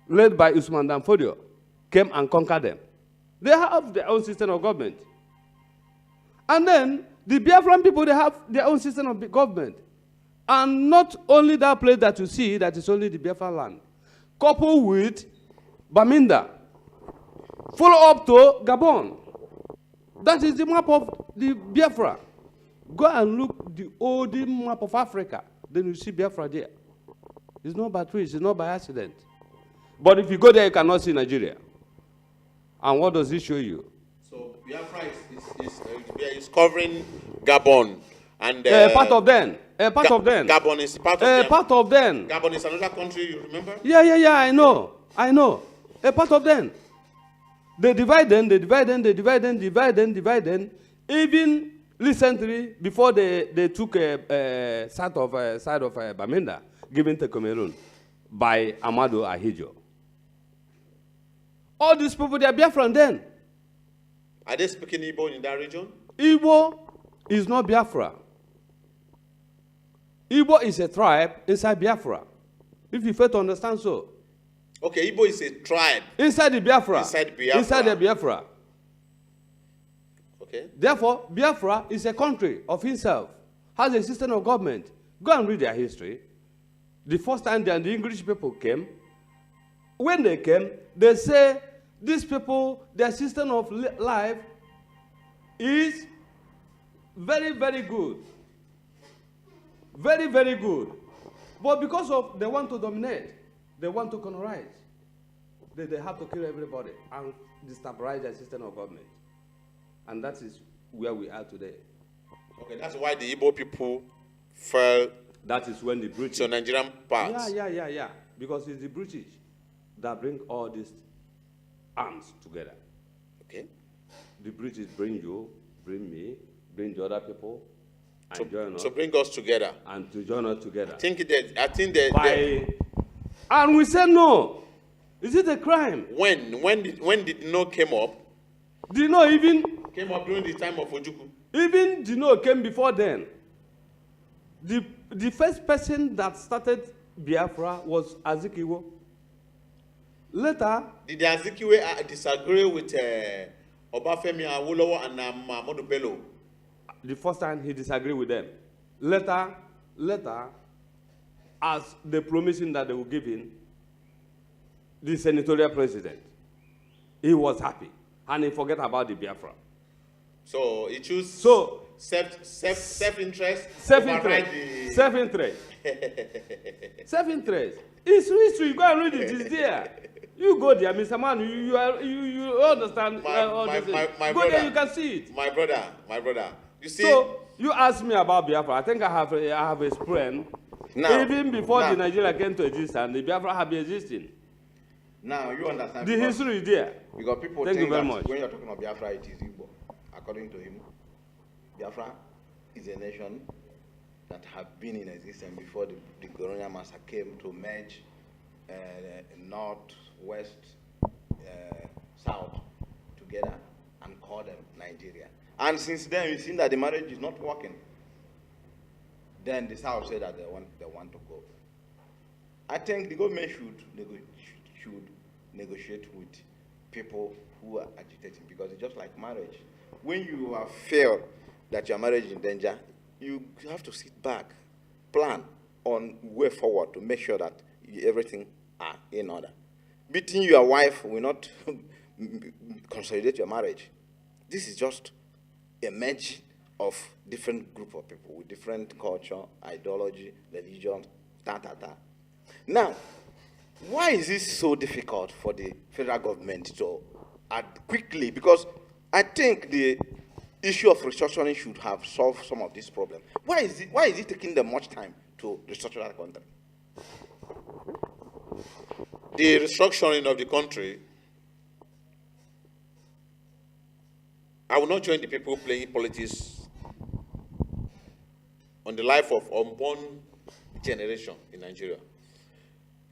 C: led by Usman Danfodio, came and conquered them. They have their own system of government. And then, the Biafran people, they have their own system of government. And not only that place that you see, that is only the Biafra land. Coupled with Baminda. Follow up to Gabon. That is the map of the Biafra. Go and look the old map of Africa. Then you see Biafra there. It's not by trees, it's not by accident. But if you go there, you cannot see Nigeria. And what does it show you?
B: So Biafra is covering Gabon. And
C: part of them. Part of them.
B: Gabon is part of them.
C: Part of them.
B: Gabon is another country, you remember?
C: Yeah, I know. A part of them. They divide them. Even recently, before they took a side of Bamenda, given to Cameroon by Amado Ahijo. All these people, they are Biafran then.
B: Are they speaking Igbo in that region?
C: Igbo is not Biafra. Igbo is a tribe inside Biafra. If you fail to understand so.
B: Okay, Igbo is a tribe.
C: Inside the Biafra.
B: Inside Biafra.
C: Inside the Biafra.
B: Okay.
C: Therefore, Biafra is a country of itself. Has a system of government. Go and read their history. The first time the English people came, when they came, they say, these people, their system of life is very, very good. Very, very good. But because of they want to dominate, they want to colonize, they have to kill everybody and destabilize their system of government. And that is where we are today.
B: Okay, that's why the Igbo people fell.
C: That is when the British.
B: So Nigerian parts.
C: Yeah. Because it's the British that bring all these arms together.
B: Okay.
C: The British bring you, bring me, bring the other people, and join us.
B: To bring us together.
C: And to join us together.
B: I think that
C: And we said no. Is it a crime?
B: When did no came up?
C: The no even
B: Came up during the time of Ojukwu.
C: Even the no came before then. The first person that started Biafra was Azikiwe. Later,
B: Did the Azikiwe disagree with Obafemi Awolowo and Ahmadu Bello?
C: the first time he disagreed with them. Later, as they promising that they will give him the senatorial president, he was happy and he forget about the Biafra.
B: So he chose
C: So
B: self-interest.
C: self-interest. Self-interest. It's history. You go and read it. It's there. You go there, Mr. Man. You understand all this.
B: My
C: Go
B: brother,
C: there, you can see it.
B: My brother. You see,
C: So you asked me about Biafra. I think I have explained.
A: Now,
C: Even before
A: now.
C: the Nigeria came to existence, the Biafra have been existing.
A: Now you understand.
C: The
A: because-
C: history is there.
A: Because people
C: Thank
A: think
C: you very
A: that
C: much.
A: when you're talking about Biafra, it is Igbo. According to him, Biafra is a nation that have been in existence before the colonial master came to merge north, west, south together and call them Nigeria. And since then, we've seen that the marriage is not working. Then the south said that they want to go. I think the government should negotiate with people who are agitating, because it's just like marriage. When you have felt that your marriage is in danger, you have to sit back, plan on way forward to make sure that everything are in order. Beating your wife will not consolidate your marriage. This is just a merge of different group of people with different culture, ideology, religion, Now, why is this so difficult for the federal government to act quickly? Because I think the issue of restructuring should have solved some of this problem. Why is it taking them much time to restructure the country?
B: the restructuring of the country, I will not join the people playing politics on the life of unborn generation in Nigeria.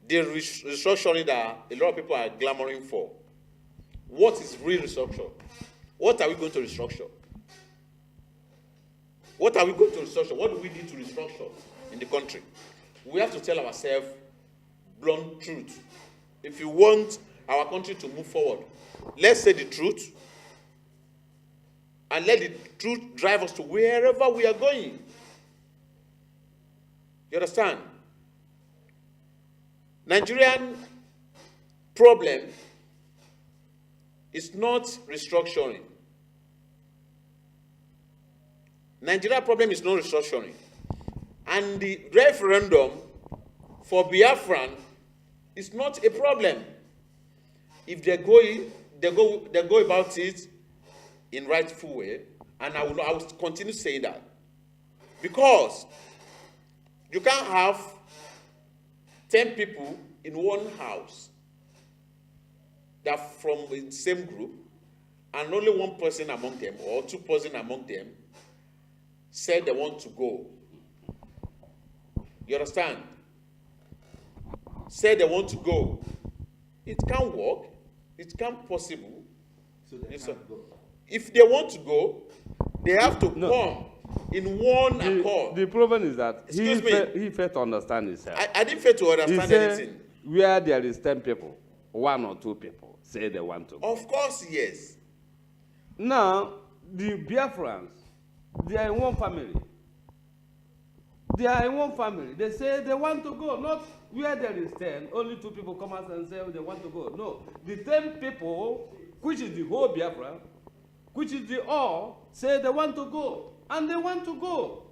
B: The restructuring that a lot of people are clamoring for, what is real restructure? What are we going to restructure? What are we going to restructure? What do we need to restructure in the country? We have to tell ourselves blunt truth. If you want our country to move forward, let's say the truth, and let the truth drive us to wherever we are going. You understand? Nigerian problem is not restructuring. Nigeria problem is not restructuring. And the referendum for Biafran is not a problem. If they go about it in rightful way, and I will continue saying that. Because you can't have 10 people in one house that are from the same group, and only one person among them or two persons among them said they want to go. You understand? Say they want to go. It can't work. It can't possible.
A: So they can't go.
C: If they want to go, they have to come in one accord.
D: The problem is that
B: Excuse me.
D: he failed to understand himself.
B: I didn't fail to
D: He
B: understand
D: said
B: anything.
D: where there is 10 people, 1 or 2 people say they want to go.
B: Of course, yes.
C: Now, the Biafrans, they are in one family. They are in one family. They say they want to go, not where there is 10, only 2 people come out and say they want to go. No, the 10 people, which is the whole Biafra, which is the all, say they want to go, and they want to go.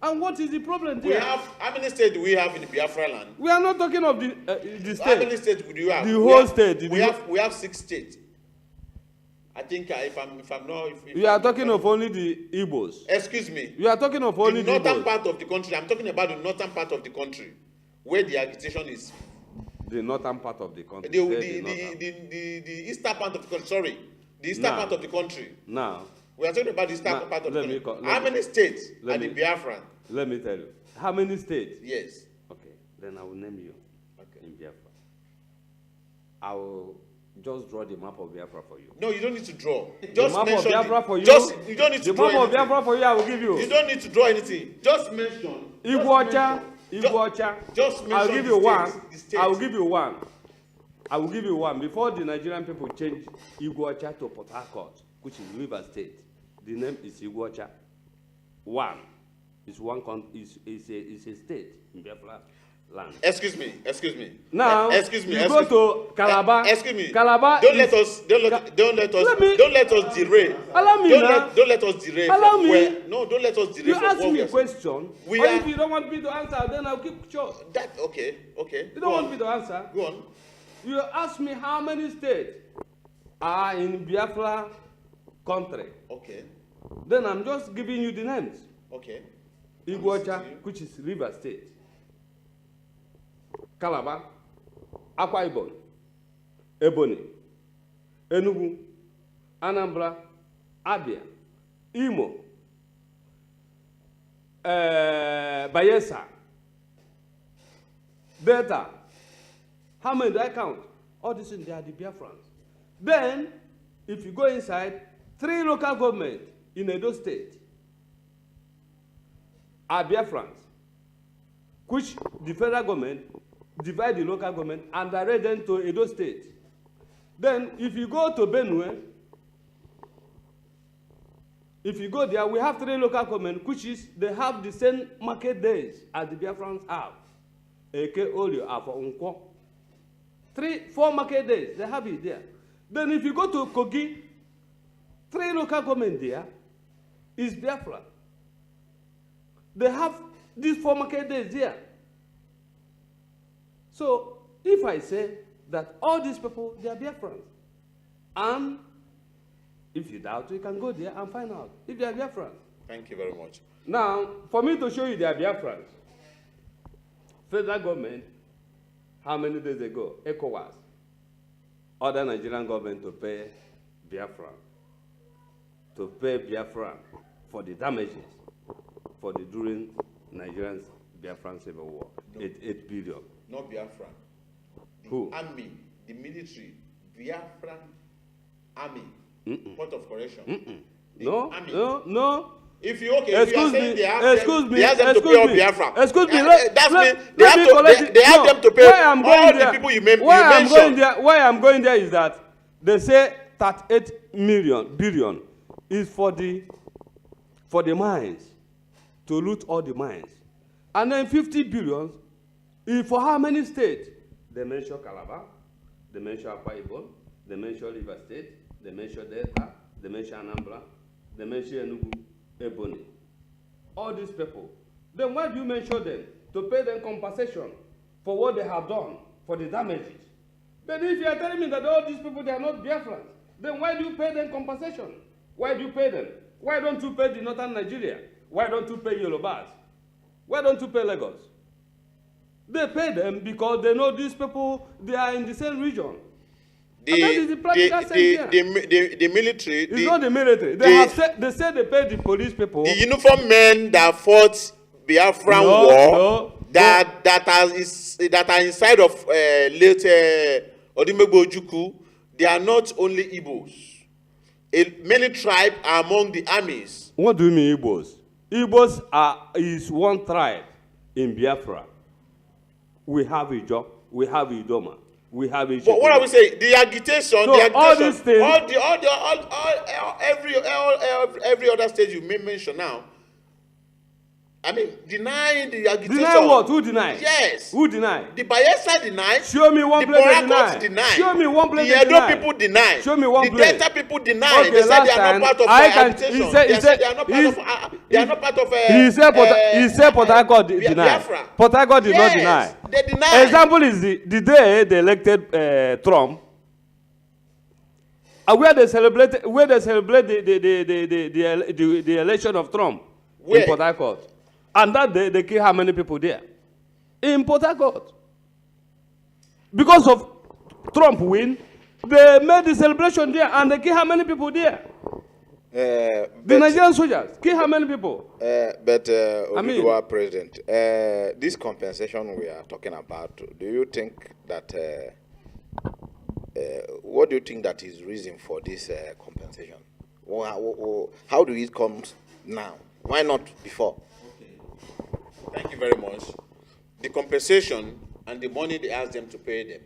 C: And what is the problem
B: We
C: there?
B: have, how many states do we have in the Biafra land?
C: We are not talking of the
B: How many
C: state.
B: states do you have?
C: The
B: We
C: whole
B: have-
C: state,
B: We have 6 states. I think if I'm not. If
C: We are
B: I'm-
C: talking of only the Igbos.
B: Excuse me.
C: We are talking of only
B: The
C: the
B: northern
C: Igbos.
B: part of the country. I'm talking about the northern part of the country, where the agitation is.
D: The northern part of the country.
B: The
D: say the northern.
B: the eastern part of the country. Sorry, the eastern
D: Now.
B: part of the country.
D: Now,
B: We are talking about the eastern
D: Now,
B: part of the
D: let me
B: country.
D: co-
B: How
D: let me-
B: many states
D: let
B: are the
D: me-
B: Biafran?
D: let me tell you.
C: How many states?
B: Yes.
D: Okay, then I will name you.
C: in Biafra. I will just draw the map of Biafra for you.
B: No, you don't need to draw.
C: The
B: Just
C: map of
B: mention
C: Biafra for you.
B: You don't need to
C: the
B: draw
C: map of
B: anything.
C: Biafra for you, I will give you.
B: You don't need to draw anything. Just mention.
C: Iguacha, Iguacha.
B: Just mention
C: I'll give
B: the
C: you
B: state,
C: one.
B: the state.
C: I will give you one. I will give you one. Before the Nigerian people change Iguacha to Port Harcourt, which is River State, the name is Iguacha. One. It's one. Is a state in Biafra land.
B: Excuse me.
C: Now,
B: excuse me.
C: you go to Calabar.
B: Excuse me.
C: Calabar.
B: Don't let us derail.
C: Allow me
B: Don't
C: now.
B: let us derail.
C: Allow
B: from
C: me.
B: where- No, don't let us derail.
C: You
B: from
C: ask
B: what
C: me
B: we
C: a
B: are
C: question.
B: We
C: Or
B: are-
C: if you don't want me to answer, then I'll keep short.
B: That okay.
C: You don't want me to answer.
B: Go on.
C: You ask me how many states are in Biafra country.
B: Okay.
C: Then I'm just giving you the names.
B: Okay.
C: Iguacha, which is River State. Calabar, Akwa Ibom, Ebonyi, Enugu, Anambra, Abia, Imo, Bayelsa, Delta. How many do I count? All these things, they are the Biafrans. Then, if you go inside, 3 local governments in Edo State are Biafrans, which the federal government divide the local government and direct them to Edo State. Then, if you go to Benue, if you go there, we have 3 local government, which is, they have the same market days as the Biafrans have. Eke, Olio, Afo, Nkwo. 4 market days, they have it there. Then if you go to Kogi, 3 local government there is Biafra. They have these 4 market days there. So if I say that all these people, they are Biafrans, and if you doubt, you can go there and find out if they are Biafrans.
B: Thank you very much.
C: Now, for me to show you they are Biafrans, federal government, how many days ago, ECOWAS, ordered Nigerian government to pay Biafra for the damages for the during Nigerian Biafran civil war,
B: No.
C: 8 billion.
B: Not Biafra. The
C: Who?
B: army, the military, Biafran army. Point of correction. The
C: No,
B: army.
C: no.
B: If you if you are
C: Excuse
B: saying
C: me,
B: they have
C: excuse
B: them,
C: me,
B: they have them to
C: excuse
B: pay
C: me,
B: off Biafra.
C: excuse me,
B: That's
C: let
B: mean they
C: me
B: have to
C: collect
B: they have
C: no,
B: them to pay
C: why I'm going
B: all
C: there,
B: the people you mentioned.
C: Why I'm going there is that they say 38 billion is for the mines, to loot all the mines. And then 50 billion is for how many states? They mention Calabar, they mention Akwa Ibom, they mention River State, they mention Delta, they mention Anambra, they mention Enugu, Ebonyi. All these people. Then why do you mention them? To pay them compensation for what they have done, for the damages. Then if you are telling me that all these people, they are not Biafrans, then why do you pay them compensation? Why do you pay them? Why don't you pay the northern Nigeria? Why don't you pay Yorubas? Why don't you pay Lagos? They pay them because they know these people, they are in the same region. And that is the practical sense here.
B: The military.
C: It's not the military. They say they pay the police people.
B: The uniformed men that fought Biafran war that are inside of late Odimegbo Ojukwu, they are not only Igbos. Many tribes are among the armies.
C: What do you mean Igbos? Igbos is one tribe in Biafra. We have Ijo, we have Idoma, we have Ijo.
B: But what are we saying? The agitation,
C: So all these things,
B: every other state you may mention now. I mean, denying the agitation.
C: deny what? Who deny?
B: Yes.
C: Who deny?
B: The Bayelsa denied.
C: Show me one
B: The
C: place they
B: Borakos
C: deny.
B: denied.
C: Show me one place
B: The
C: they
B: Edo
C: deny.
B: people denied.
C: Show me one
B: the
C: place.
B: Delta people denied.
C: Okay,
B: They said
C: last
B: they are
C: time,
B: not part of
C: I can-
B: agitation.
C: he said-
B: They
C: he
B: said
C: said-
B: they are not part of. They are not part of.
C: He said Port Harcourt denied.
B: Biafra.
C: Port Harcourt did not
B: Yes,
C: deny.
B: they denied.
C: Example is the day they elected Trump, where they celebrate the election of Trump
B: Where?
C: in Port Harcourt, and that day they kill how many people there in Port Harcourt because of Trump win. They made the celebration there and they kill how many people there. The Nigerian soldiers kill how many people?
E: Oduduwa President, this compensation we are talking about, do you think that, what do you think that is reason for this compensation? How do it come now? Why not before?
B: Thank you very much. The compensation and the money they asked them to pay them,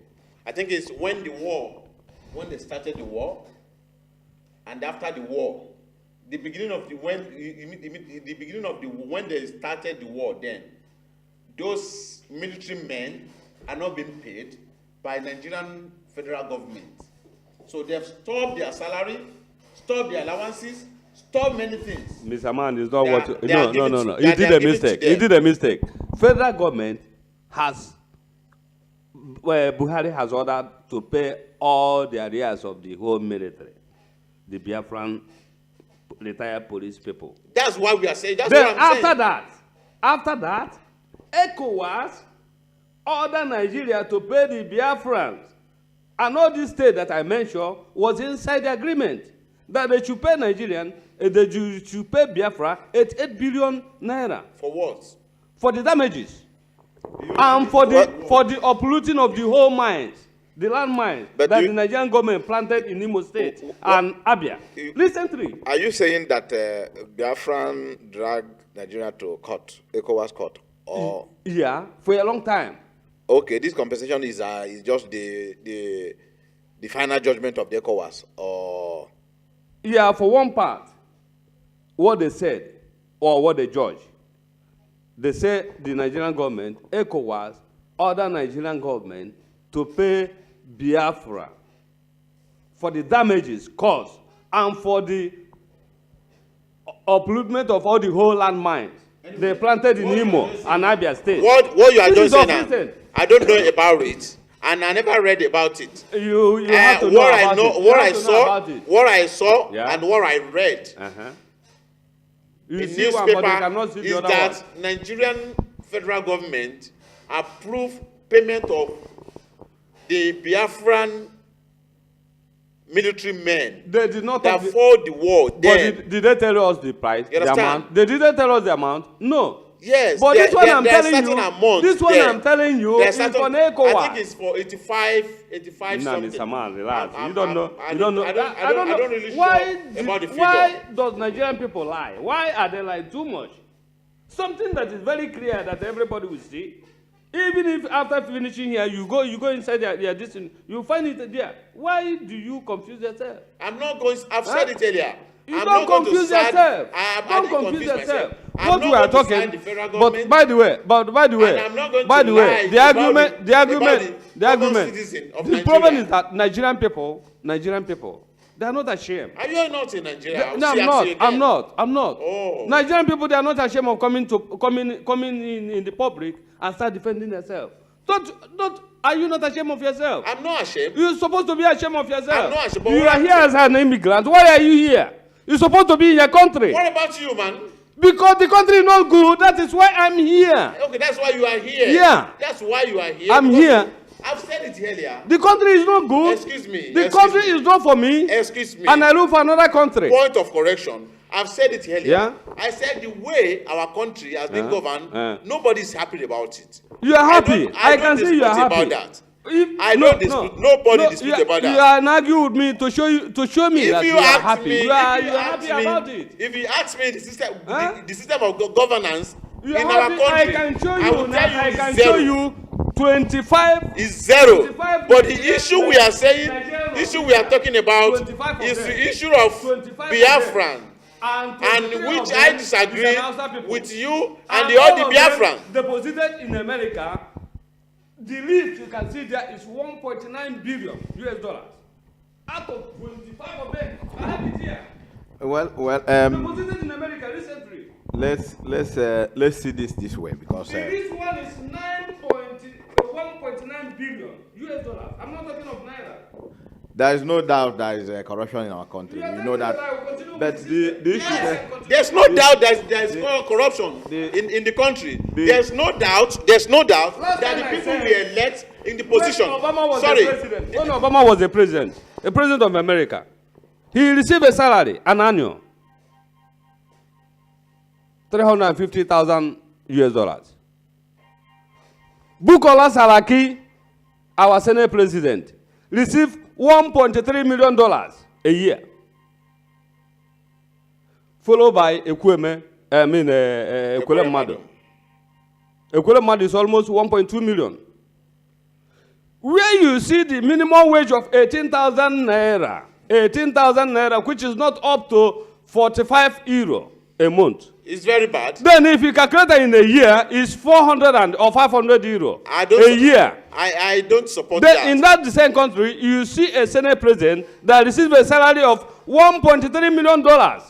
B: I think it's when they started the war, and after the war, the beginning of the when they started the war, then those military men are not being paid by Nigerian federal government. So they've stopped their salary, stopped their allowances, stopped many things.
C: Mr. Man, is not what you,
B: they are
C: no.
B: giving
C: He did a mistake. He did a mistake. Federal government has, Buhari has ordered to pay all the arrears of the whole military, the Biafran retired police people.
B: That's why we are saying. That's
C: Then
B: what I'm saying.
C: after that, ECOWAS ordered Nigeria to pay the Biafrans. And all this state that I mentioned was inside the agreement that they should pay Nigerian, they should pay Biafra 8 billion naira.
B: For what?
C: For the damages. And for the uprooting of the whole mines, the land mines that the Nigerian government planted in Imo State and Abia. Recently.
E: Are you saying that Biafran dragged Nigeria to court, ECOWAS court? Or
C: yeah, for a long time.
E: Okay, this compensation is just the final judgment of the ECOWAS, or
C: yeah, for one part, what they said or what they judged, they say the Nigerian government, ECOWAS, ordered Nigerian government to pay Biafra for the damages caused and for the uprootment of all the whole land mines they planted in Imo and Abia State.
B: What you are
C: This
B: just
C: is
B: saying now,
C: official.
B: I don't know about it, and I never read about it.
C: You have to know
B: what
C: about
B: I know,
C: it. You
B: what
C: have
B: I
C: to know
B: saw,
C: about it.
B: what I saw,
C: Yeah.
B: and what I read
C: You
B: in
C: see one, but you
B: newspaper
C: cannot see the
B: is
C: other
B: that
C: one.
B: Nigerian federal government approved payment of the Biafran military men
C: They did not.
B: that fought the war.
C: But
B: Then,
C: did they tell us the price,
B: You
C: the
B: understand?
C: amount? They didn't tell us the amount. No.
B: yes,
C: But
B: there-
C: this one
B: there-
C: I'm
B: there are
C: telling
B: certain
C: you.
B: amounts
C: This one
B: there.
C: I'm telling you
B: There are
C: is
B: certain-
C: for ECOWAS.
B: I think it's for 85
C: Nah,
B: something.
C: Mr. Man, relax.
B: I'm-
C: You don't know.
B: I
C: You don't know.
B: I don't really
C: Why
B: sure about the figure.
C: why does Nigerian people lie? Why are they lying too much? Something that is very clear that everybody will see. Even if after finishing here, you go inside their distance, you find it there. Why do you confuse yourself?
B: I'm not going. I've said it earlier.
C: You
B: I'm
C: don't
B: not going to
C: confuse
B: side-
C: yourself.
B: I
C: Don't
B: didn't
C: confuse yourself.
B: myself. I'm
C: What
B: not
C: we are
B: going to
C: talking,
B: side the federal
C: but
B: government,
C: by the way,
B: and I'm not going
C: by
B: to
C: the way,
B: lie
C: the
B: about
C: argument, the
B: about
C: argument, the
B: common
C: argument.
B: citizen of
C: The problem
B: Nigeria.
C: is that Nigerian people, they are not ashamed.
B: Are you not in Nigeria?
C: No,
B: See,
C: I'm
B: I'll say
C: not.
B: again.
C: I'm not.
B: Oh.
C: Nigerian people, they are not ashamed of coming in the public and start defending themselves. Are you not ashamed of yourself?
B: I'm not ashamed.
C: You're supposed to be ashamed of yourself.
B: I'm not ashamed, but
C: You
B: what
C: are
B: I'm
C: here as an immigrant. Why are you here? You're supposed to be in your country.
B: What about you, man?
C: Because the country is not good. That is why I'm here.
B: Okay, that's why you are here.
C: Yeah.
B: That's why you are here.
C: I'm
B: because
C: here.
B: I've said it earlier.
C: The country is not good.
B: Excuse me,
C: The
B: excuse
C: country
B: me.
C: is not for me.
B: Excuse me.
C: And I look for another country.
B: Point of correction. I've said it earlier.
C: Yeah.
B: I said the way our country has been governed, nobody's happy about it.
C: You are happy.
B: I
C: can
B: don't
C: see you are
B: dispute
C: happy.
B: about that.
C: If,
B: I don't dispute. Nobody disputes about that.
C: You are arguing with me to show me that you are
B: ask
C: happy.
B: me,
C: You are
B: if you
C: happy
B: ask me,
C: about it.
B: If you ask me the system,
C: Huh?
B: the system of governance
C: You are
B: in our
C: happy.
B: country,
C: I can show
B: I will
C: you.
B: tell you
C: I
B: it's
C: can
B: zero.
C: show you 25.
B: Is zero.
C: 25
B: But the issue we are saying,
C: Nigerian
B: issue we are talking about
C: 25 of
B: is
C: them.
B: the issue of
C: 25 of
B: Biafran,
C: And
B: and
C: 23
B: which
C: of
B: I
C: them
B: disagree
C: is an Hausa people.
B: with you and
C: And
B: all the
C: of them
B: Biafran.
C: deposited in America. The list you can see there is 1.9 billion US dollars. Out of 25 of them, I have it here.
A: Well,
C: Deposited in America recently.
A: let's see this way because
C: This one is 1.9 billion US dollars. I'm not talking of naira.
A: there is no doubt there is corruption in our country. You know that. But the issue there.
B: There's no doubt there's no corruption in the country. There's no doubt
C: Last
B: that
C: time
B: the
C: I
B: people
C: said-
B: we elect in the position.
C: When Obama was
B: Sorry.
C: the president, when Obama was the president of America, he received a salary, an annual $350,000 US. Bukola Saraki, our Senate president, received $1.3 million a year. Followed by Ekweme Madu. Ekweme Madu is almost 1.2 million. Where you see the minimum wage of 18,000 naira, which is not up to 45 euro a month.
B: It's very bad.
C: Then if you calculate it in a year, it's 400 or 500 euro a year.
B: I don't support
C: then
B: that.
C: In that the same country, you see a Senate president that receives a salary of $1.3 million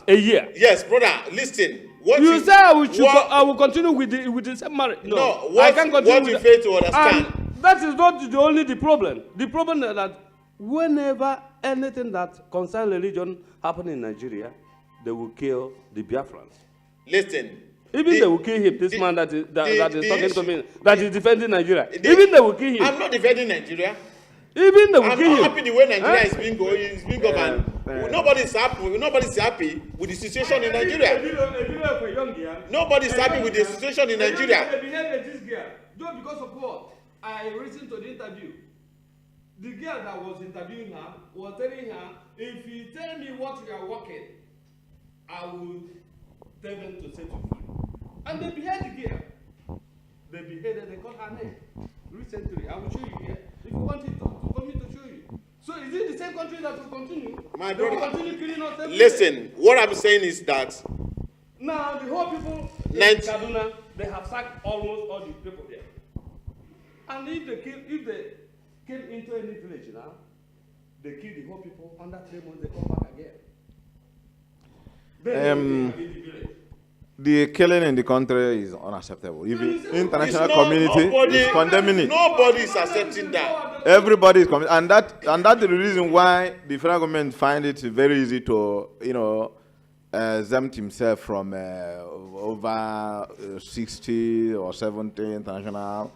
C: a year.
B: Yes, brother, listen. What
C: You say I will continue with the same marriage.
B: No,
C: I can't continue
B: what you
C: with
B: fail to understand.
C: And that is not only the problem. The problem is that whenever anything that concerns religion happens in Nigeria, they will kill the Biafrans.
B: Listen.
C: Even they will kill him, this man that is talking to me, that is defending Nigeria. Even they will kill him.
B: I'm not defending Nigeria.
C: Even they will
B: I'm
C: kill him.
B: not happy the way Nigeria is being governed. Nobody's happy with the situation in Nigeria. Nobody's happy with the situation in Nigeria.
C: Just because of what? I listened to the interview. The girl that was interviewing her was telling her, if you tell me what you are working, I will tell them to set you free. And they beheaded the girl. They beheaded, they cut her name. Recently, I will show you here. If you want it for me to show you. So is it the same country that will continue?
B: My
C: they will
B: brother,
C: continue killing us every
B: listen,
C: day?
B: what I'm saying is that
C: Now, the whole people in Kaduna, they have sacked almost all the people there. And if they came into any village now, they kill the whole people. Under 3 months, they come back again. Then they in the village.
A: The killing in the country is unacceptable. Even international community is condemning it.
B: Nobody is accepting that.
A: Everybody is coming, and that's the reason why the federal government find it very easy to, exempt himself from over 60 or 70 international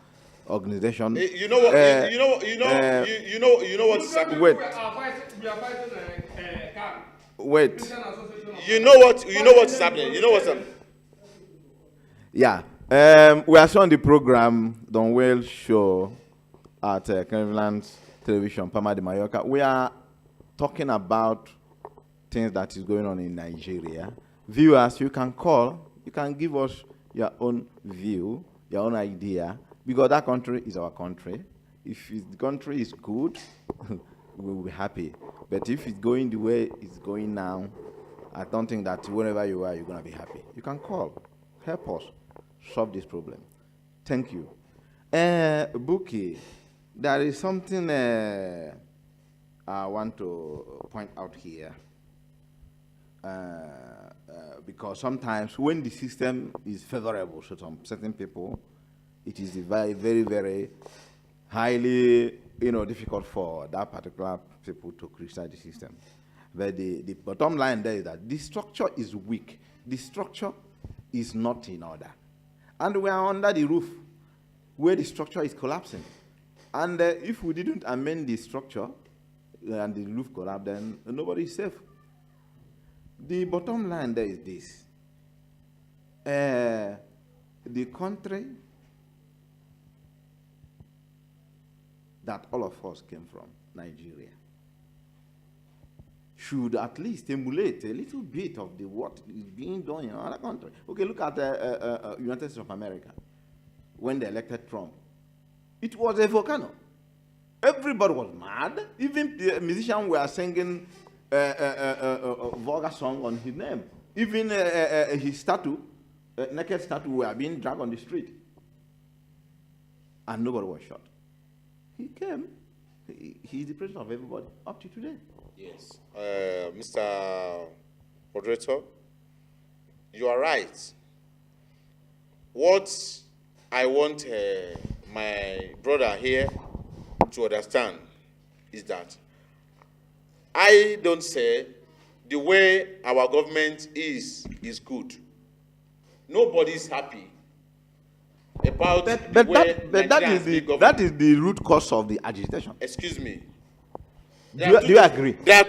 A: organizations.
B: You know what? You know what's happening.
A: Wait.
C: We are fighting CAN.
A: Wait.
B: You know what's happening. You know what's happening.
A: Yeah. We are showing the program Don Wales show at Cleveland Television, Palma de Mallorca. We are talking about things that is going on in Nigeria. Viewers, you can call, you can give us your own view, your own idea, because that country is our country. If the country is good, we will be happy. But if it's going the way it's going now, I don't think that wherever you are, you're going to be happy. You can call, help us solve this problem. Thank you. Buki, there is something I want to point out here. Because sometimes when the system is favorable to some certain people, it is very, very, very highly, difficult for that particular people to criticize the system. But the bottom line there is that the structure is weak. The structure is not in order. And we are under the roof where the structure is collapsing. And if we didn't amend the structure and the roof collapsed, then nobody is safe. The bottom line there is this. The country that all of us came from, Nigeria, should at least emulate a little bit of what is being done in other countries. Okay, look at the United States of America. When they elected Trump, it was a volcano. Everybody was mad. Even the musicians were singing a vulgar song on his name. Even his statue, naked statue, were being dragged on the street. And nobody was shot. He came. He's the president of everybody up to today.
B: Yes. Mr. Moderator, you are right. What I want my brother here to understand is that I don't say the way our government is good. Nobody is happy about the way Nigeria is being governed.
A: That is the root cause of the agitation.
B: Excuse me.
A: Do you agree?
B: There are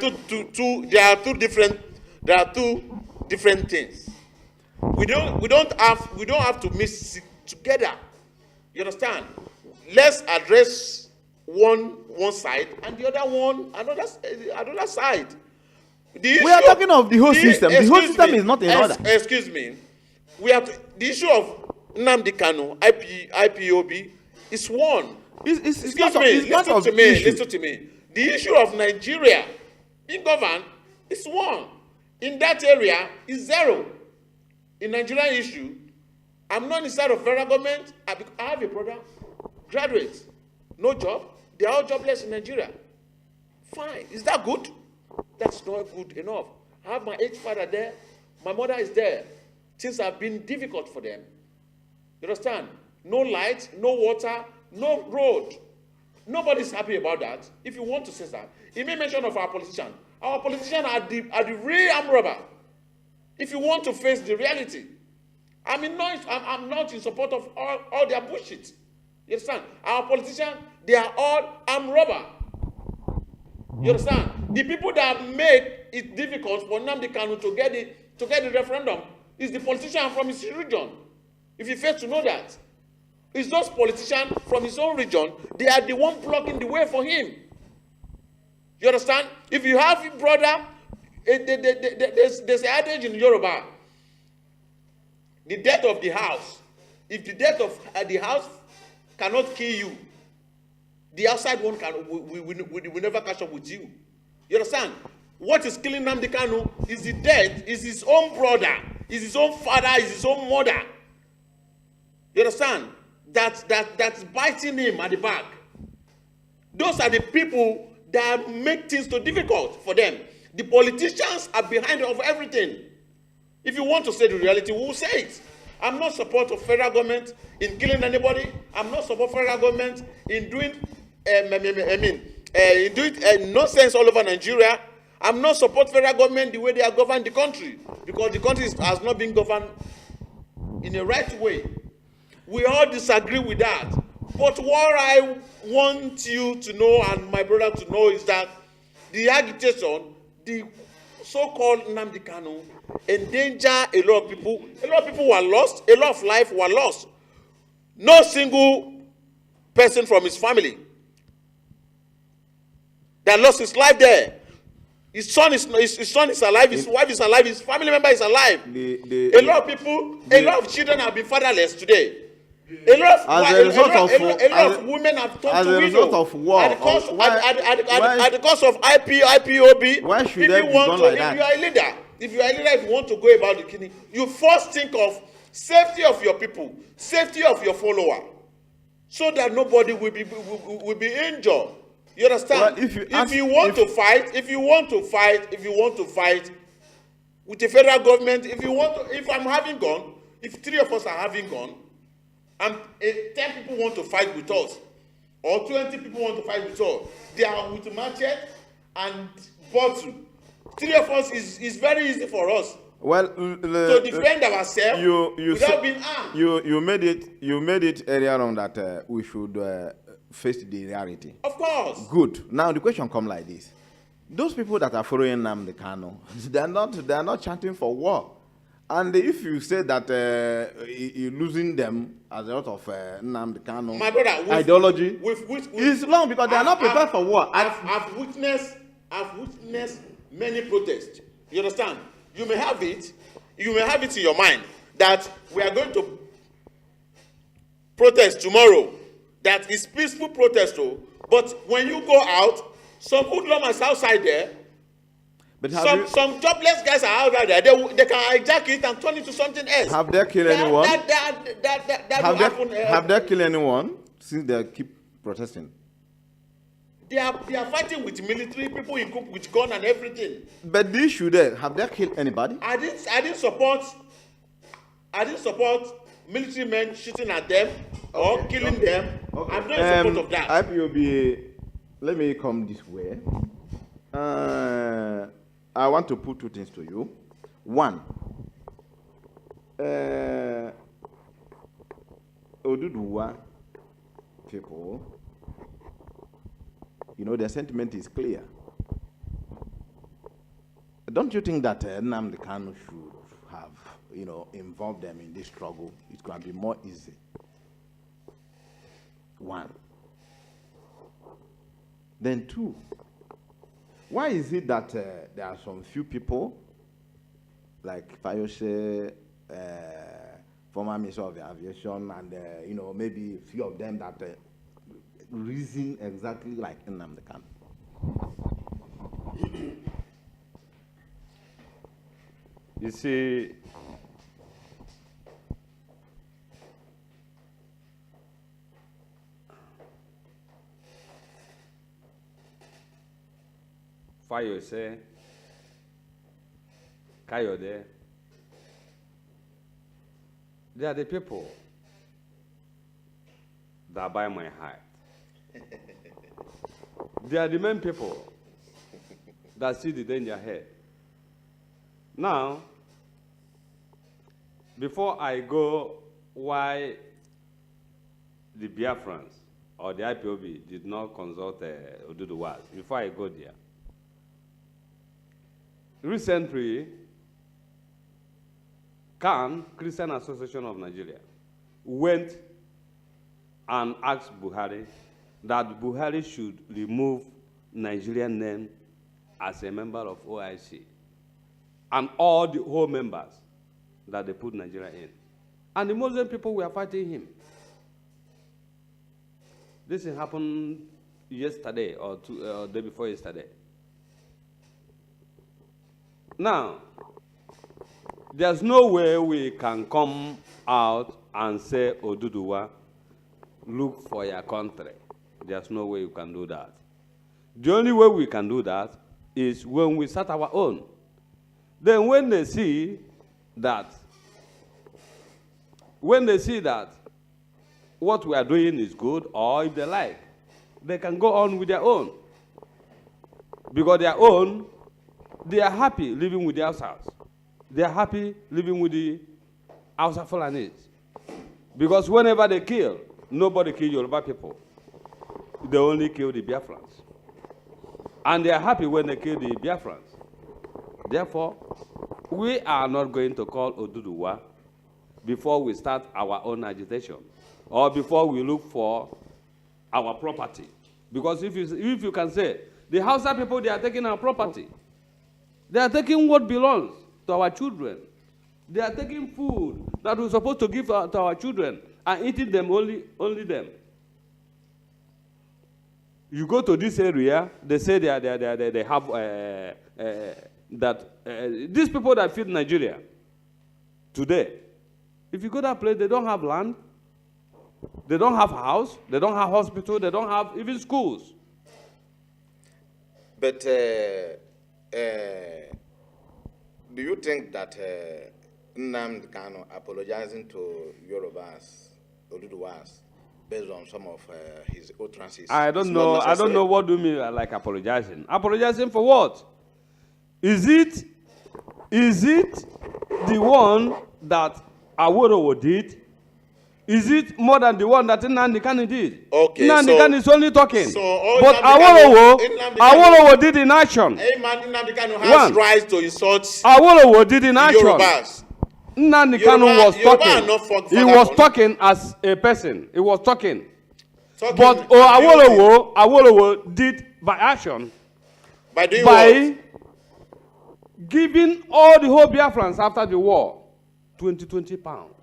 B: two different things. We don't have to mix it together. You understand? Let's address one side and the other one another side.
A: We are talking of the whole system. The whole system is not in order.
B: Excuse me. The issue of Nnamdi Kanu, IPOB, is one.
A: It's not of issue.
B: Listen to me. The issue of Nigeria being governed is one. In that area is zero. In Nigerian issue, I'm not inside of federal government. I have a brother, graduates, no job. They are all jobless in Nigeria. Fine. Is that good? That's not good enough. I have my aged father there. My mother is there. Things have been difficult for them. You understand? No light, no water, no road. Nobody's happy about that. If you want to say that, he made mention of our politicians. Our politicians are the real arm robber. If you want to face the reality, I'm not in support of all their bullshit. You understand? Our politicians, they are all arm robber. You understand? The people that make it difficult for Nnamdi Kanu to get the referendum is the politician from his region. If you fail to know that, it's those politicians from his own region. They are the one blocking the way for him. You understand? If you have a brother, there's an adage in Yoruba. The death of the house. If the death of the house cannot kill you, the outside one will never catch up with you. You understand? What is killing Nnamdi Kanu is the death, is his own brother, is his own father, is his own mother. You understand? That's biting him at the back. Those are the people that make things so difficult for them. The politicians are behind of everything. If you want to say the reality, we will say it. I'm not support of federal government in killing anybody. I'm not support federal government in doing nonsense all over Nigeria. I'm not support federal government the way they are governing the country, because the country has not been governed in a right way. We all disagree with that. But what I want you to know and my brother to know is that the agitation, the so-called Nnamdi Kanu, endanger a lot of people. A lot of people were lost. A lot of lives were lost. No single person from his family that lost his life there. His son is alive. His wife is alive. His family member is alive. A lot of people, a lot of children have been fatherless today. A lot of women have turned to widows. At the cost of IPOB.
A: Why should that be done like that?
B: If you are a leader, if you want to go about the killing, you first think of safety of your people, safety of your follower, so that nobody will be injured. You understand?
A: Well,
B: if you want to fight with the federal government, if I'm having gun, if 3 of us are having gun, and 10 people want to fight with us, or 20 people want to fight with us, they are with machete and bottle. 3 of us is very easy for us.
A: Well,
B: to defend ourselves without being armed.
A: You made it earlier on that we should face the reality.
B: Of course.
A: Good. Now the question comes like this: those people that are following Nnamdi Kanu, they are not chanting for war. And if you say that you're losing them as a lot of Nnamdi Kanu ideology, it's wrong because they are not prepared for war.
B: I've witnessed many protests. You understand? You may have it in your mind that we are going to protest tomorrow. That is peaceful protest, but when you go out, some hoodlums outside there. But some jobless guys are out there. They can hijack it and turn it to something else.
A: Have they killed anyone?
B: Have
A: they killed anyone since they keep protesting?
B: They are fighting with military people equipped with gun and everything.
A: But the issue there, have they killed anybody?
B: I didn't support military men shooting at them or killing them. Okay. I'm not in support of that.
A: IPOB, let me come this way. I want to put 2 things to you. One, Oduduwa people, their sentiment is clear. Don't you think that Nnamdi Kanu should have involve them in this struggle, it can be more easy. One. Then two, why is it that there are some few people, like Fayose, former Minister of Aviation, and maybe a few of them that reason exactly like Nnamdi Kanu?
C: You see, Fayose, Kayode, they are the people that buy my heart. They are the main people that see the danger ahead. Now, before I go why the Biafrans or the IPOB did not consult Oduduwa, before I go there, recently, CAN, Christian Association of Nigeria, went and asked Buhari that Buhari should remove Nigerian name as a member of OIC and all the whole members that they put Nigeria in. And the Muslim people were fighting him. This happened yesterday or day before yesterday. Now, there's no way we can come out and say, Oduduwa, look for your country. There's no way you can do that. The only way we can do that is when we start our own. Then when they see that what we are doing is good, or if they like, they can go on with their own. Because their own, they are happy living with the Hausas. They are happy living with the Hausa Fulanis. Because whenever they kill, nobody kills Yoruba people. They only kill the Biafrans. And they are happy when they kill the Biafrans. Therefore, we are not going to call Oduduwa before we start our own agitation or before we look for our property. Because if you can say, the Hausa people, they are taking our property. They are taking what belongs to our children. They are taking food that we're supposed to give to our children and eating them, only them. You go to this area, they say they have these people that feed Nigeria today, if you go to that place, they don't have land, they don't have a house, they don't have hospital, they don't have even schools.
E: But do you think that Nnamdi Kanu apologizing to Yorubas, Oduduwas, based on some of his utterances?
C: I don't know. I don't know what do you mean like apologizing. Apologizing for what? Is it the one that Awolowo did? Is it more than the one that Nnamdi Kanu did?
B: Okay,
C: Nnamdi Kanu is only talking. But
B: Nnamdi
C: Awolowo did in action.
B: Nnamdi Kanu has rights to insult
C: Awolowo did in action.
B: Yorubas.
C: Nnamdi Kanu was talking. He was
B: talking.
C: talking as a person. He was talking. But
B: Awolowo
C: Awolowo did by action.
B: by doing what?
C: Giving all the whole Biafrans after the war 20 pounds.